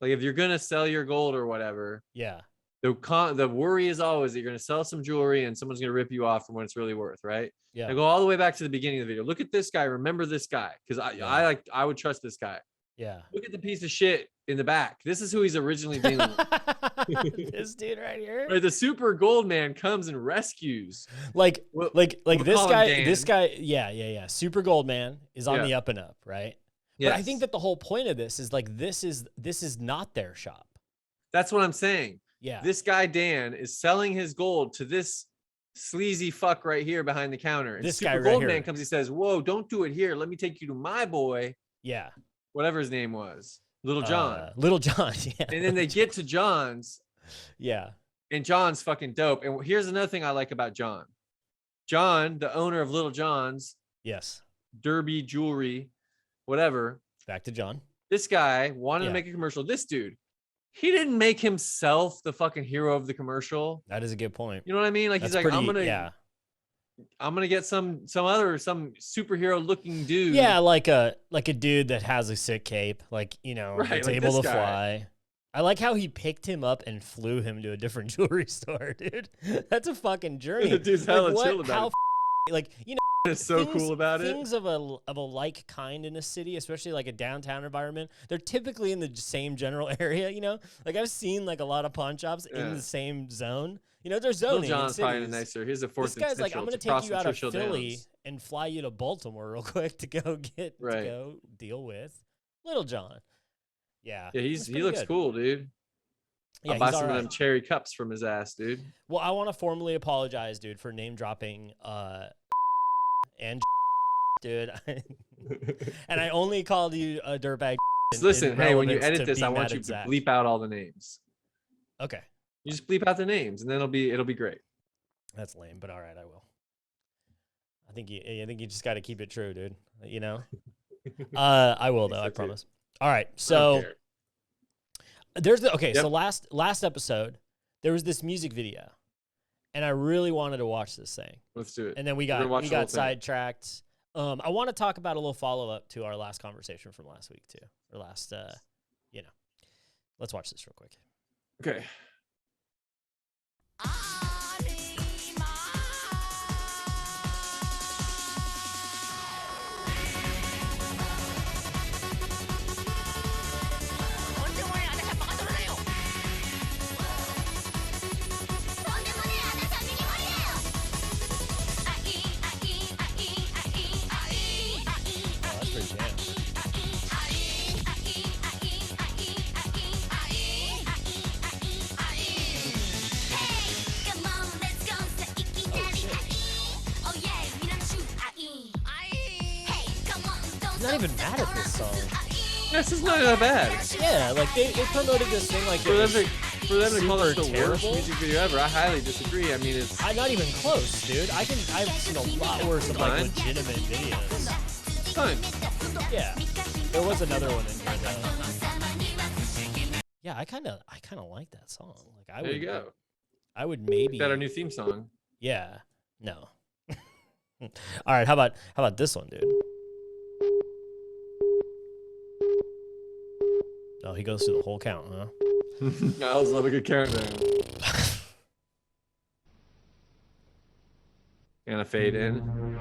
Like if you're gonna sell your gold or whatever, Yeah. the worry is always that you're gonna sell some jewelry and someone's gonna rip you off from what it's really worth, right? Yeah. Now go all the way back to the beginning of the video. Look at this guy. Remember this guy, because I would trust this guy. Yeah. Look at the piece of shit in the back. This is who he's originally dealing with. This dude right here. Right, the super gold man comes and rescues. Like We'll this call him guy, Dan. this guy, yeah. Super Gold Man is on Yeah. the up and up, right? Yes. But I think that the whole point of this is like this is not their shop. That's what I'm saying. Yeah. This guy Dan is selling his gold to this sleazy fuck right here behind the counter. And This super guy right gold here. man comes, he says, "Whoa, don't do it here. Let me take you to my boy, Yeah. whatever his name was, Little John." Little John. Yeah. And then they get to John's, Yeah. and John's fucking dope. And here's another thing I like about John. John, the owner of Little John's, Yes. Derby Jewelry, whatever. Back to John. This guy wanted to Yeah. make a commercial. This dude, he didn't make himself the fucking hero of the commercial. That is a good point. You know what I mean? Like That's he's like, pretty, I'm gonna get some superhero looking dude. Yeah, like a dude that has a sick cape, like, you know, Right, that's like able this to guy. fly. I like how he picked him up and flew him to a different jewelry store, dude. That's a fucking journey. The dude's hella what, chill about it. Like, you know, It's so cool about it. Things of a like kind in a city, especially like a downtown environment, they're typically in the same general area, you know? Like I've seen like a lot of pawn shops Yeah. in the same zone. You know, there's Little zoning. John's in probably cities. nicer. Here's a This fourth. guy's like, I'm going gonna to take you out of Churchill Philly Downs. and fly you to Baltimore real quick to go get Right. to go deal with Little John. Yeah. Yeah, that's he pretty looks good. cool, dude. Yeah, I'll buy he's some of alright. them cherry cups from his ass, dude. Well, I want to formally apologize, dude, for name dropping and dude. And I only called you a dirtbag. Listen, hey, when you relevance edit this, be I mad want you at to Zach. bleep out all the names. Okay. You just bleep out the names, and then it'll be great. That's lame, but all right, I will. I think you just got to keep it true, dude. You know. I will though. I promise. All right, so there's the okay. Yep. So last episode there was this music video, and I really wanted to watch this thing. Let's do it. And then we We're gonna watch got the whole thing. sidetracked. I want to talk about a little follow up to our last conversation from last week too, or last. Let's watch this real quick. Okay. That's pretty jam. I'm not even mad at this song. This is not that bad. Yeah, like they promoted this thing like For it them was to call it super the worst terrible. music video ever, I highly disagree. I mean, it's I'm not even close, dude. I've seen a lot worse of like Fine. legitimate videos. fine. Yeah, there was another one in here though. Yeah, I kind of like that song. Like I There would, you go. I would maybe. Got our new theme song. Yeah. No. All right. How about this one, dude? Oh, he goes through the whole count, huh? I always love a good countdown. Gonna fade in.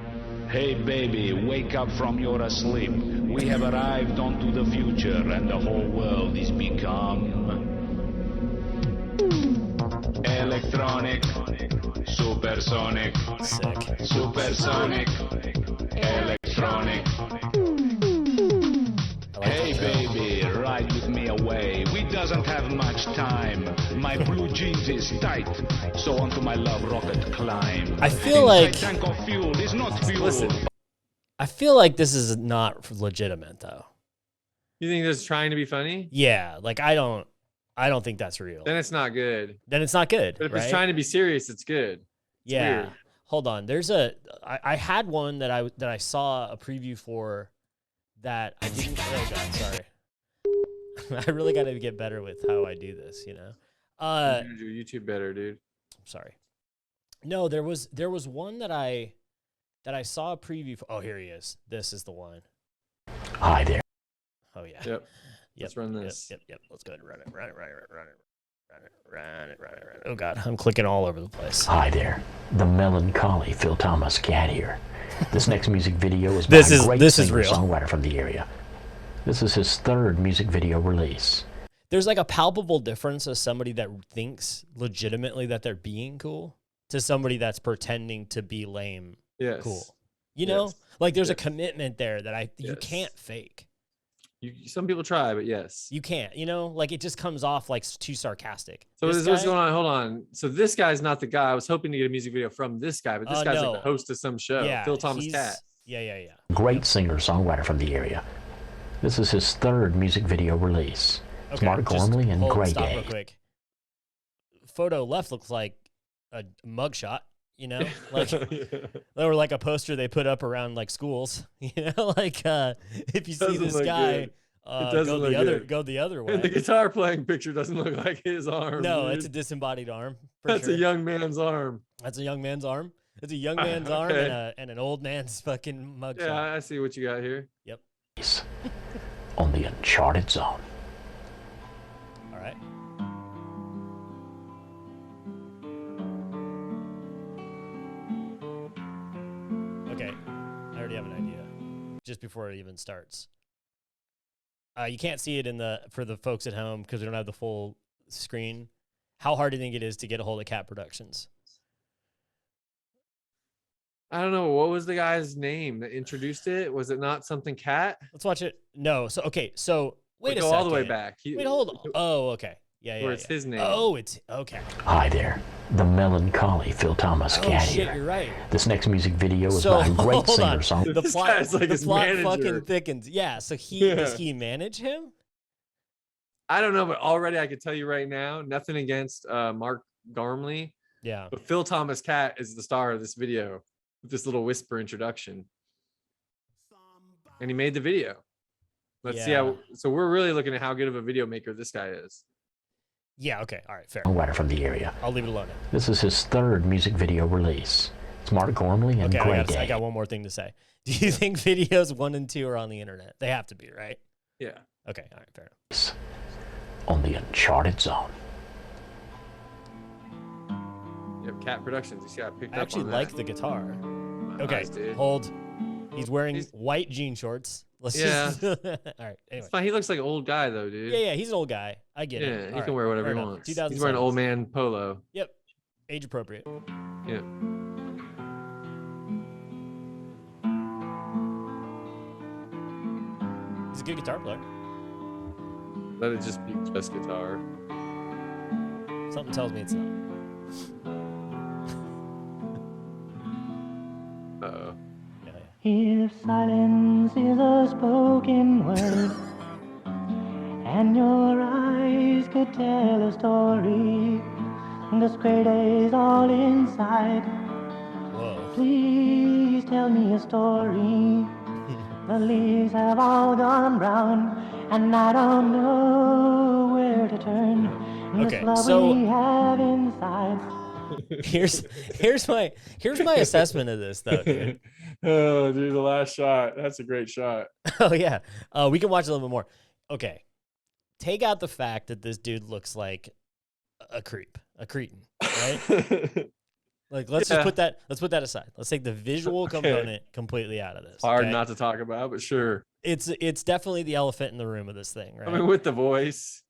Hey baby, wake up from your sleep. We have arrived onto the future and the whole world is become supersonic, Sick. supersonic, electronic. Hey baby, ride with me away. We doesn't have much time. My blue jeans is tight, so onto my love rocket climb. I feel like tank of fuel is not fuel. Listen, I feel like this is not legitimate though. you think this is trying to be funny? Yeah, like I don't think that's real. Then it's not good. Then it's not good. But if right? it's trying to be serious, it's good. It's yeah. weird. Hold on. I had one that I saw a preview for that I didn't. Oh God, sorry. I really got to get better with how I do this. You know. You're gonna do YouTube better, dude. Sorry. No, there was one that I saw a preview for. Oh, here he is. This is the one. Hi there. Oh yeah. Yep. Let's run this. Yep. Let's go ahead and run it. Oh God, I'm clicking all over the place. Hi there. The melancholy Phil Thomas cat here. This next music video is by This a is- great this is real. singer-songwriter from the area. This is his third music video release. There's like a palpable difference of somebody that thinks legitimately that they're being cool to somebody that's pretending to be lame. Yes. Cool. You know, Yes. like there's a Yes. commitment there that you Yes. can't fake. Some people try, but yes. You can't, you know, like it just comes off like too sarcastic. So This this is what's guy- going on. Hold on. So this guy's not the guy. I was hoping to get a music video from this guy, but this guy's no. like the host of some show. Yeah, Phil Thomas he's- Cat. Yeah. Great singer-songwriter from the area. This is his third music video release. It's Okay, Mark just Gormley and hold- Grey stop Day. real quick. Photo left looks like a mugshot, you know, like or like a poster they put up around like schools, you know, like if you see Doesn't this look guy, good. It doesn't go look the other good. go the other way. And the guitar playing picture doesn't look like his arm. No, dude. it's a disembodied arm. For That's sure. a young man's arm. That's a young man's arm. It's a young man's arm Okay. and an old man's fucking mugshot. Yeah, I see what you got here. Yep. On the Uncharted Zone. All right. Okay, I already have an idea. Just before it even starts, you can't see it for the folks at home because we don't have the full screen. How hard do you think it is to get a hold of Cat Productions? I don't know. What was the guy's name that introduced it? Was it not something Cat? Let's watch it. No. So okay. So wait a Go second. all the way back. Wait, hold on. Oh, okay. Yeah. Where it's his name. Oh, it's okay. Hi there. The melancholy Phil Thomas Oh cat shit, here. you're right. This next music video is So by a great hold on. singer-songwriter. The This plot, guy's like the his plot manager. fucking thickens. Yeah. So does he manage him? I don't know, but already I can tell you right now, nothing against Mark Gormley, Yeah. but Phil Thomas Cat is the star of this video with this little whisper introduction. And he made the video. Let's see how. So we're really looking at how good of a video maker this guy is. Yeah. Okay. All right. Fair. Songwriter from the area. I'll leave it alone. This is his third music video release. It's Mark Gormley and Okay. Grey I Day. got one more thing to say. Do you think videos 1 and 2 are on the internet? They have to be, right? Yeah. Okay. All right. Fair enough. On the Uncharted Zone. Yep. Cat Productions. You see, I picked I up actually on like that. the guitar. My Okay. eyes, dude. Hold. He's wearing white jean shorts. Let's just. All right. Anyway. It's fine. He looks like an old guy though, dude. Yeah. He's an old guy. I get it. Yeah, he All can right, wear whatever fair he enough. wants. 2007. He's wearing an old man polo. Yep. Age appropriate. Yeah. He's a good guitar player. Let it just be just guitar. Something tells me it's not. Uh-oh. If silence is a spoken word, and your eyes could tell a story, this great day's all inside. Whoa. Please tell me a story. The leaves have all gone brown, and I don't know where to turn. Okay, This love so- we have inside. Here's my assessment of this though, dude. Oh, dude, the last shot. That's a great shot. Oh yeah. We can watch a little bit more. Okay. Take out the fact that this dude looks like a creep, a cretin, right? Like let's just put that aside. Let's take the visual component completely out of this. Hard okay? not to talk about, but sure. It's definitely the elephant in the room of this thing, right? I mean, with the voice.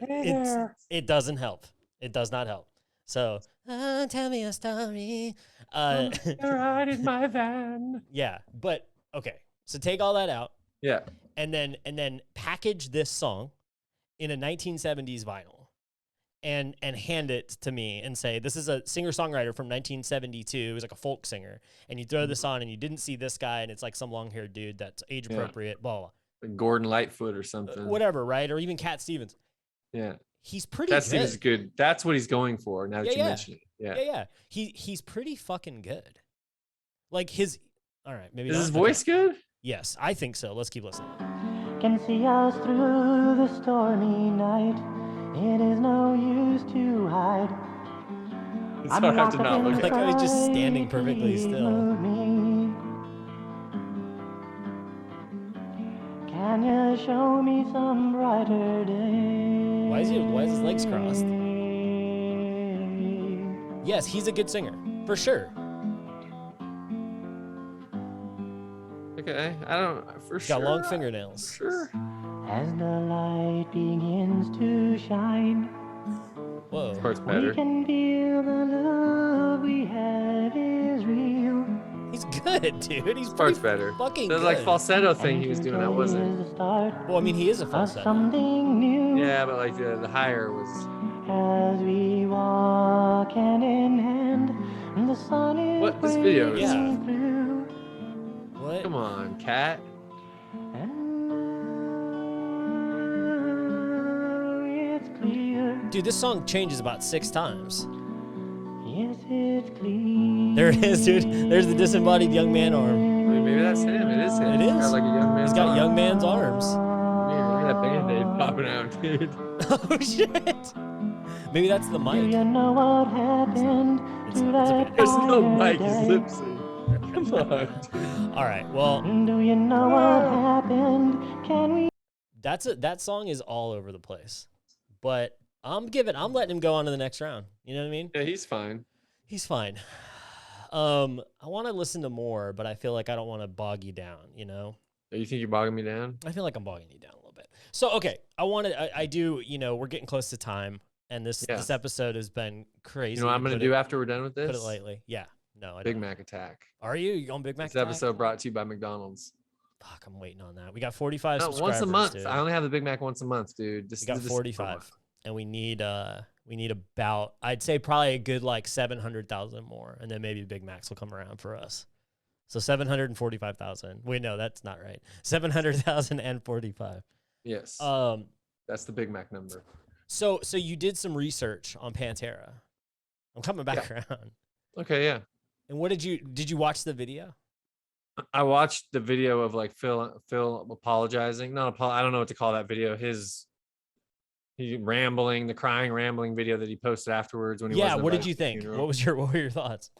It doesn't help. It does not help. So tell me a story. Ride in my van. Yeah, but okay. So take all that out. Yeah. And then package this song in a 1970s vinyl and hand it to me and say, this is a singer-songwriter from 1972. He was like a folk singer. And you throw this on and you didn't see this guy and it's like some long-haired dude that's age appropriate, blah, blah. Like Gordon Lightfoot or something. Whatever, right? Or even Cat Stevens. Yeah. He's pretty Cat good. Stevens is good. That's what he's going for now that you mention it. Yeah. Yeah. He's pretty fucking good. Like all right, maybe Is his voice good? Yes, I think so. Let's keep listening. Can see us through the stormy night. It is no use to hide. So I have to not look at like I was just standing perfectly still. Can you show me some brighter day? Why is his legs crossed? Yes, he's a good singer, for sure. Okay, I don't for He's sure. got long fingernails. Sure. As the light begins to shine, Whoa. This part's better. we can feel the love we have is real. He's good, dude. He's Part's better. fucking The good. like falsetto thing he was doing, that wasn't. Well, I mean, he is a falsetto. Something new. Yeah, but like the higher was. As we walk hand in hand, the sun is What this video is? breaking through. What? Come on, cat. It's clear. Dude, this song changes about 6 times. Yes, it's clear. There it is, dude. There's the disembodied young man arm. Wait, maybe that's him. It is him. It He's is. got like a young man's He's got arm. young man's arms. Weird. Look at that Band-Aid popping out, dude. Oh, shit. Maybe that's the Do mic. you know what happened to that There's no mic. brighter He's day? lip sync. Come on. All right, well, Do you know what happened? Can we? that song is all over the place. But I'm letting him go on to the next round. You know what I mean? Yeah, he's fine. He's fine. I want to listen to more, but I feel like I don't want to bog you down, you know? You think you're bogging me down? I feel like I'm bogging you down a little bit. So, okay, I do, you know, we're getting close to time, and this episode has been crazy. You know what I'm going to do after we're done with this? Put it lightly. Yeah. No, I Big don't. Mac attack. Are you? You on Big Mac This attack? episode brought to you by McDonald's. Fuck, I'm waiting on that. We got 45 No, subscribers, once a month. dude. I only have the Big Mac once a month, dude. We got 45, and we need about, I'd say probably a good like 700,000 more, and then maybe Big Macs will come around for us. So 745,000. Wait, no, that's not right. 700,045. Yes. That's the Big Mac number. So you did some research on Pantera. I'm coming back around. Okay, yeah. And what did you watch the video? I watched the video of like Phil apologizing. I don't know what to call that video. He rambling, the crying, rambling video that he posted afterwards when he wasn't what did invited you to the think? funeral. What were your thoughts?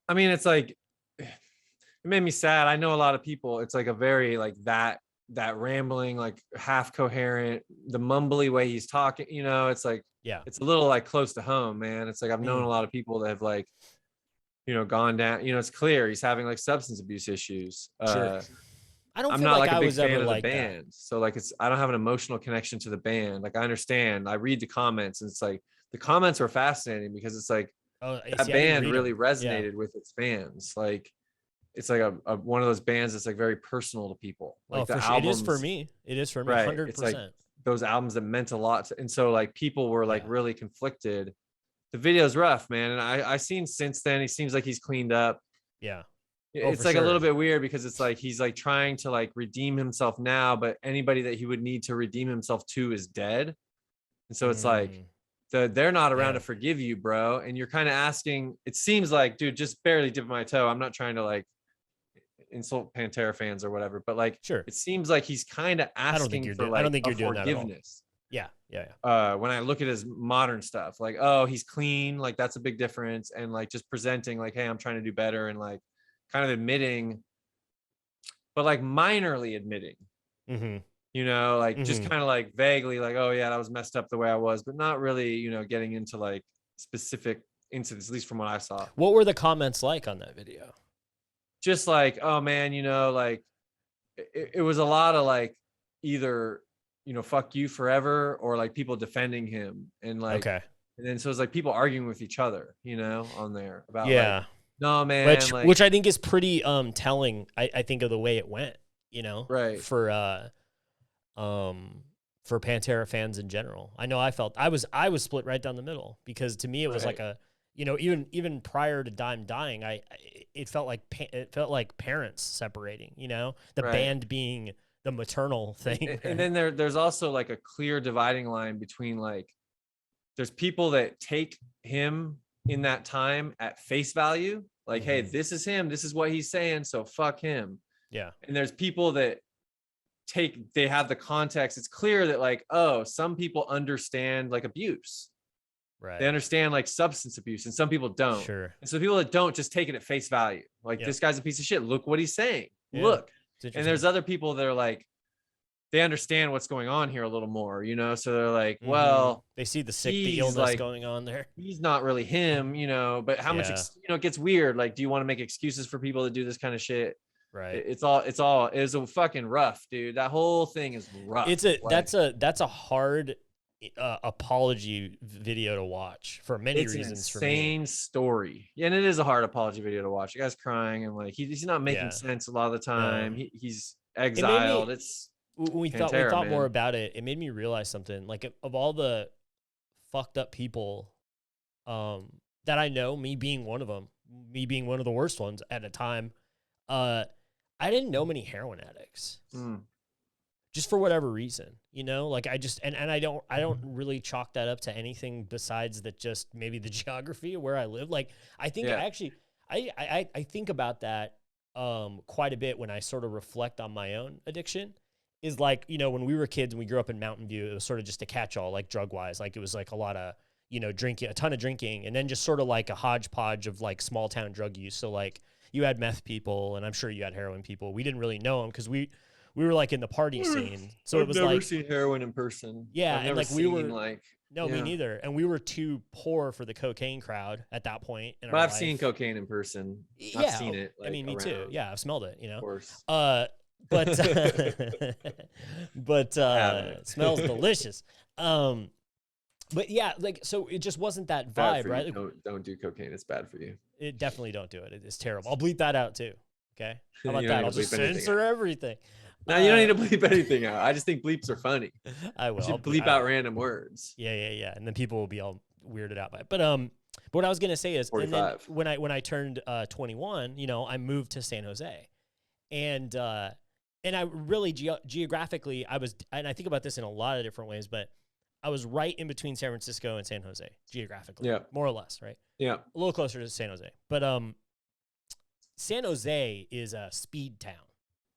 I mean, it's like it made me sad. I know a lot of people. It's like a very like that rambling, like half coherent, the mumbly way he's talking. You know, it's like it's a little like close to home, man. It's like I've known a lot of people that have like, you know, gone down. You know, it's clear he's having like substance abuse issues. Sure. I'm I'm feel not like like a I big was fan ever of the like that. band, so like I don't have an emotional connection to the band. Like I understand, I read the comments, and it's like the comments were fascinating because it's like that band really resonated with its fans. Like it's like a one of those bands that's like very personal to people. Like the albums, it is for me. It is for me, right? 100%. It's like those albums that meant a lot, and so like people were like really conflicted. The video's rough, man, and I seen since then he seems like he's cleaned up. Yeah. It's like a little bit weird because it's like he's like trying to like redeem himself now, but anybody that he would need to redeem himself to is dead. And so it's like they're not around to forgive you, bro. And you're kind of asking, it seems like, dude, just barely dip my toe. I'm not trying to like insult Pantera fans or whatever, but like it seems like he's kind of asking for like I don't think you're doing forgiveness. That at all. Yeah. When I look at his modern stuff, like, oh, he's clean, like that's a big difference. And like just presenting like, hey, I'm trying to do better, and like kind of admitting, but like minorly admitting, you know, like just kind of like vaguely like, oh yeah, that was messed up the way I was, but not really, you know, getting into like specific incidents, at least from what I saw. What were the comments like on that video? Just like, oh man, you know, like it was a lot of like either, you know, fuck you forever, or like people defending him, and like And then so it's like people arguing with each other, on there about yeah. like, no man, Which I think is pretty telling. I think of the way it went, right. For Pantera fans in general. I know I was split right down the middle, because to me it was like a, even prior to Dime dying, it felt like parents separating, the band being the maternal thing. And then there's also like a clear dividing line between like, there's people that take him in that time at face value, like, hey, this is him, this is what he's saying, so fuck him. Yeah. And there's people that they have the context. It's clear that like, oh, some people understand like abuse. Right. They understand like substance abuse, and some people don't. Sure. And so people that don't just take it at face value. Like, this guy's a piece of shit. Look what he's saying. Yeah. Look. And there's other people that are like, they understand what's going on here a little more, so they're like, well, they see the illness like, going on there. He's not really him, but how much, it gets weird. Like, do you want to make excuses for people to do this kind of shit? Right. It's a fucking rough, dude. That whole thing is rough. That's a hard apology video to watch for many reasons. It's an insane story. Yeah, and it is a hard apology video to watch. The guy's crying, and like he's not making sense a lot of the time. He's exiled. We thought more about it. It made me realize something. Like, of all the fucked up people that I know, me being one of them, me being one of the worst ones at a time, I didn't know many heroin addicts. Just for whatever reason, like I just, and I don't really chalk that up to anything besides that, just maybe the geography of where I live. Like, I think I think about that quite a bit when I sort of reflect on my own addiction. Is like, when we were kids and we grew up in Mountain View, it was sort of just a catch-all, like drug-wise. Like, it was like a lot of, drinking, a ton of drinking, and then just sort of like a hodgepodge of like small town drug use. So like, you had meth people, and I'm sure you had heroin people. We didn't really know them because we were like in the party scene. So it was like, I've never seen heroin in person. Yeah, I've and like we were like, me neither. And we were too poor for the cocaine crowd at that point. But I've seen cocaine in person. I've seen it. Like, I mean, me too. Yeah, I've smelled it. Of course. But it smells delicious. But yeah, like, so it just wasn't that vibe, right? Don't do cocaine. It's bad for you. It definitely don't do it. It's terrible. I'll bleep that out too. Okay. How about that? I'll just censor everything. No, you don't need to bleep anything out. I just think bleeps are funny. I will. You should bleep out random words. Yeah. And then people will be all weirded out by it. But what I was gonna say is, and then when I turned 21, I moved to San Jose, and I really geographically and I think about this in a lot of different ways, but I was right in between San Francisco and San Jose geographically, more or less, right? Yeah, a little closer to San Jose, but San Jose is a speed town,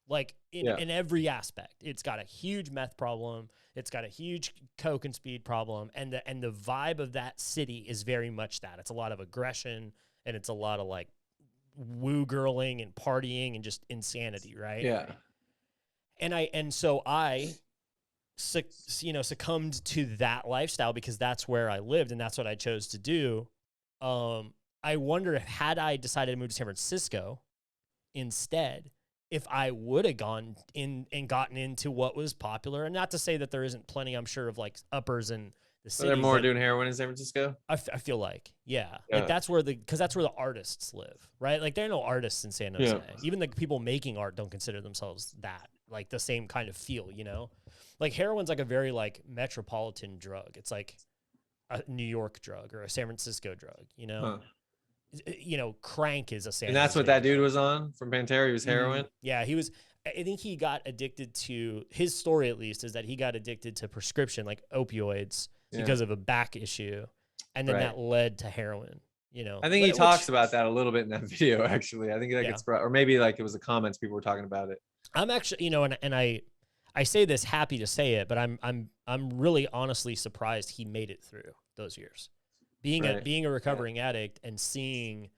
like in every aspect. It's got a huge meth problem, it's got a huge coke and speed problem, and the vibe of that city is very much that. It's a lot of aggression, and it's a lot of like woo girling and partying and just insanity, right? Yeah. And so I succumbed to that lifestyle because that's where I lived and that's what I chose to do. I wonder if, had I decided to move to San Francisco instead, if I would have gone in and gotten into what was popular. And not to say that there isn't plenty, I'm sure, of like uppers in the city. Are there more doing heroin in San Francisco? I feel like, like that's where because that's where the artists live, right? Like, there are no artists in San Jose. Even the people making art don't consider themselves that, like the same kind of feel, like heroin's like a very like metropolitan drug. It's like a New York drug or a San Francisco drug, crank is a San And that's Jose what that drug. dude was on from Pantera. He was heroin. Yeah, he was. I think he got addicted to, his story at least is that he got addicted to prescription, like opioids, because of a back issue. And then that led to heroin, I think he talks about that a little bit in that video, actually. I think that gets brought, or maybe like it was the comments people were talking about it. I'm actually, and I say this happy to say it, but I'm really honestly surprised he made it through those years. Being a recovering addict and seeing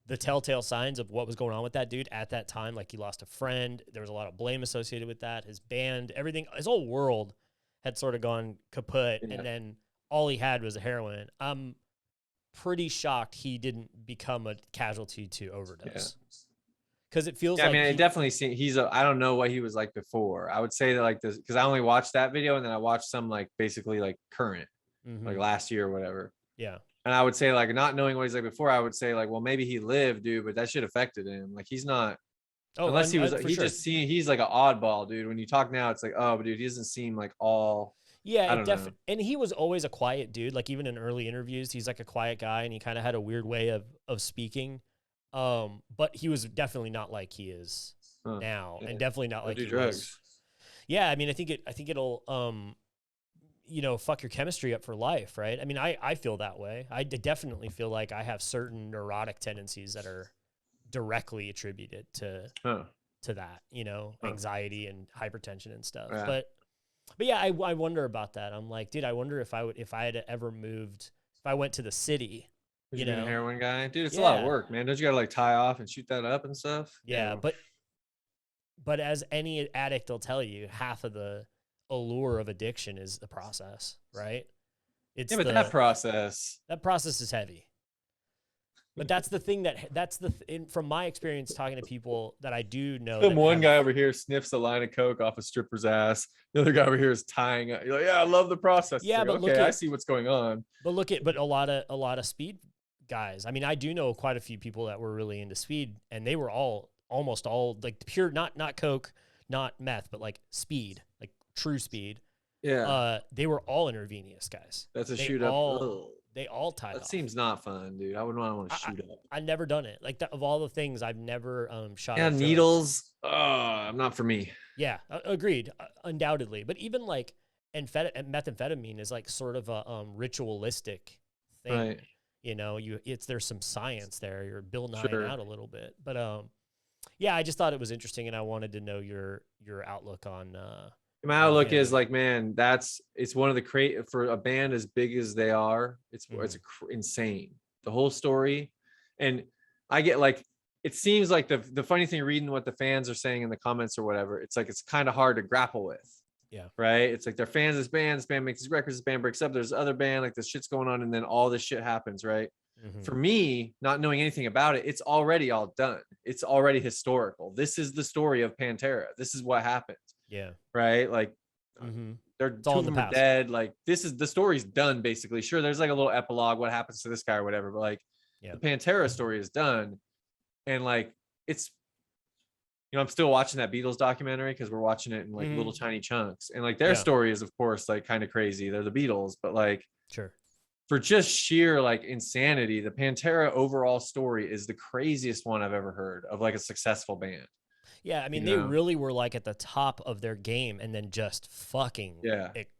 the telltale signs of what was going on with that dude at that time, like he lost a friend, there was a lot of blame associated with that, his band, everything, his whole world had sort of gone kaput, and then all he had was a heroin. I'm pretty shocked he didn't become a casualty to overdose. Because it feels like, I mean, it definitely seems I don't know what he was like before. I would say that like this, because I only watched that video and then I watched some like basically like current, like last year or whatever. Yeah. And I would say, like, not knowing what he's like before, I would say, like, well, maybe he lived, dude, but that shit affected him. Like, he's not, unless he was, he's like an oddball, dude. When you talk now, it's like, oh, but dude, he doesn't seem like all. Yeah, I don't know. And he was always a quiet dude. Like, even in early interviews, he's like a quiet guy, and he kind of had a weird way of speaking. But he was definitely not like he is now, and definitely not like he was. Yeah, I mean, I think it'll fuck your chemistry up for life, right? I mean, I feel that way. I definitely feel like I have certain neurotic tendencies that are directly attributed to that, anxiety and hypertension and stuff. Yeah. But yeah, I wonder about that. I'm like, dude, I wonder if I had ever moved, if I went to the city. You know, a heroin guy, dude. It's a lot of work, man. Don't you gotta like tie off and shoot that up and stuff? Yeah, but as any addict will tell you, half of the allure of addiction is the process, right? It's that process is heavy. But that's the thing from my experience talking to people that I do know. One guy over here sniffs a line of coke off a stripper's ass. The other guy over here is tying it. You're like, yeah, I love the process. Yeah, but okay, I see what's going on. But a lot of speed guys. I mean, I do know quite a few people that were really into speed, and they were almost all like pure, not coke, not meth, but like speed, like true speed. Yeah. They were all intravenous guys. That's a shoot up. They all tied off. That seems not fun, dude. I wouldn't want to shoot up. I've never done it. Like of all the things, I've never shot. Yeah, needles. Not for me. Yeah, agreed. Undoubtedly, but even like methamphetamine is like sort of a ritualistic thing. Right. There's some science there. You're Bill Nye out a little bit, but yeah, I just thought it was interesting, and I wanted to know your outlook on. My outlook is like, man, it's one of the for a band as big as they are. It's insane, the whole story, and I get like, it seems like the funny thing, reading what the fans are saying in the comments or whatever, it's like it's kind of hard to grapple with. Yeah. Right. It's like they're fans of this band makes these records, this band breaks up, there's other band, like this shit's going on, and then all this shit happens, right? Mm-hmm. For me, not knowing anything about it, it's already all done. It's already historical. This is the story of Pantera. This is what happened. Yeah. Right. Like they're two of them are dead. Like this is the story's done basically. Sure, there's like a little epilogue, what happens to this guy or whatever, but like the Pantera story is done. And like it's, I'm still watching that Beatles documentary because we're watching it in like little tiny chunks. And like their story is of course like kind of crazy. They're the Beatles, but like for just sheer like insanity, the Pantera overall story is the craziest one I've ever heard of like a successful band. Yeah, I mean, they really were like at the top of their game and then just fucking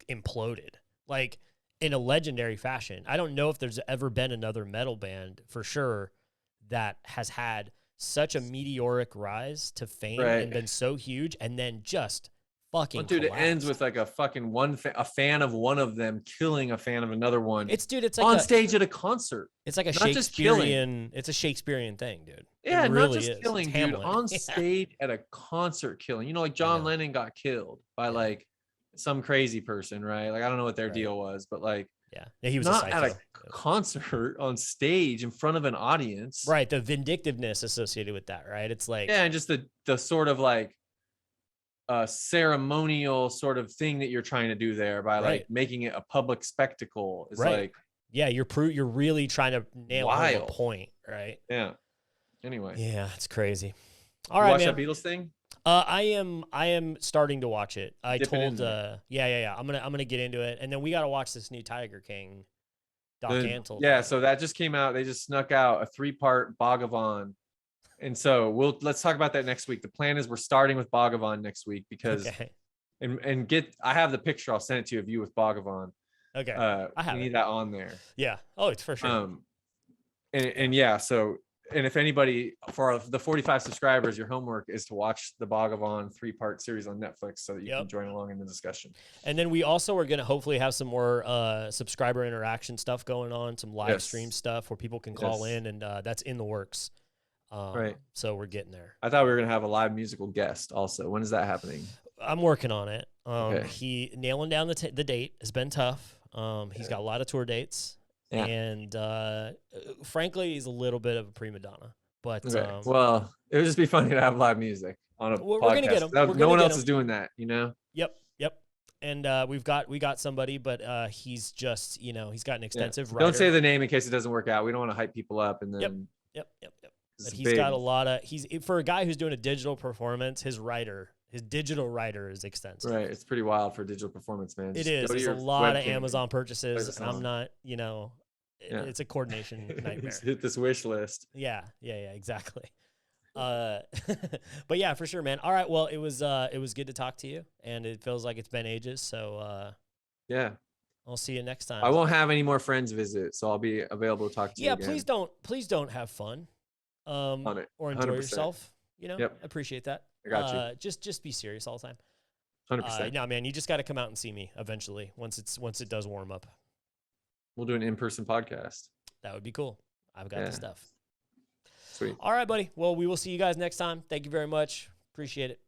imploded. Like in a legendary fashion. I don't know if there's ever been another metal band for sure that has had such a meteoric rise to fame and been so huge and then just fucking dude, collapsed. It ends with like a fucking a fan of one of them killing a fan of another one. It's like on stage at a concert. It's like a Shakespearean. It's a Shakespearean thing, dude. Yeah, it not really just is. killing, it's dude. Hamlet. On stage at a concert killing. Like John Lennon got killed by like some crazy person, right? Like I don't know what their deal was, but like he was not a at a concert on stage in front of an audience. Right, the vindictiveness associated with that, right? It's like and just the sort of like ceremonial sort of thing that you're trying to do there by like making it a public spectacle is like you're really trying to nail a point, right? Yeah. Anyway. Yeah, it's crazy. All right, watch man. that Beatles thing? I am starting to watch it. I'm gonna get into it, and then we got to watch this new Tiger King Doc Antle. Yeah, so that just came out. They just snuck out a 3-part Bhagavan. And so let's talk about that next week. The plan is we're starting with Bhagavan next week because I have the picture. I'll send it to you of you with Bhagavan. Okay. I need that on there. Yeah. Oh, it's for sure. And if anybody, for the 45 subscribers, your homework is to watch the Bhagavan 3-part series on Netflix so that you can join along in the discussion. And then we also are going to hopefully have some more subscriber interaction stuff going on, some live stream stuff where people can call in, and that's in the works. So we're getting there. I thought we were going to have a live musical guest also. When is that happening? I'm working on it. He nailing down the date has been tough. He's got a lot of tour dates. Yeah. And frankly, he's a little bit of a prima donna. But well, it would just be funny to have live music on a podcast. We're gonna get him. No one else is doing that, you know? Yep. And we got somebody, but he's just, he's got an extensive writer. Don't say the name in case it doesn't work out. We don't want to hype people up and then. Yep. But he's got a lot of for a guy who's doing a digital performance, his digital writer is extensive. Right. It's pretty wild for digial performance, man. It is. There's a lot of Amazon purchases, and I'm not, it's a coordination nightmare. Hit this wish list. Yeah, exactly. But yeah, for sure, man. All right, well, it was good to talk to you, and it feels like it's been ages. So yeah, I'll see you next time. I won't have any more friends visit, so I'll be available to talk to you. Yeah, again. please don't have fun, or enjoy 100%. yourself. Yep. Appreciate that. I got you. Just be serious all the time. 100%. No, man, you just got to come out and see me eventually once it does warm up. We'll do an in-person podcast. That would be cool. I've got the stuff. Sweet. All right, buddy. Well, we will see you guys next time. Thank you very much. Appreciate it.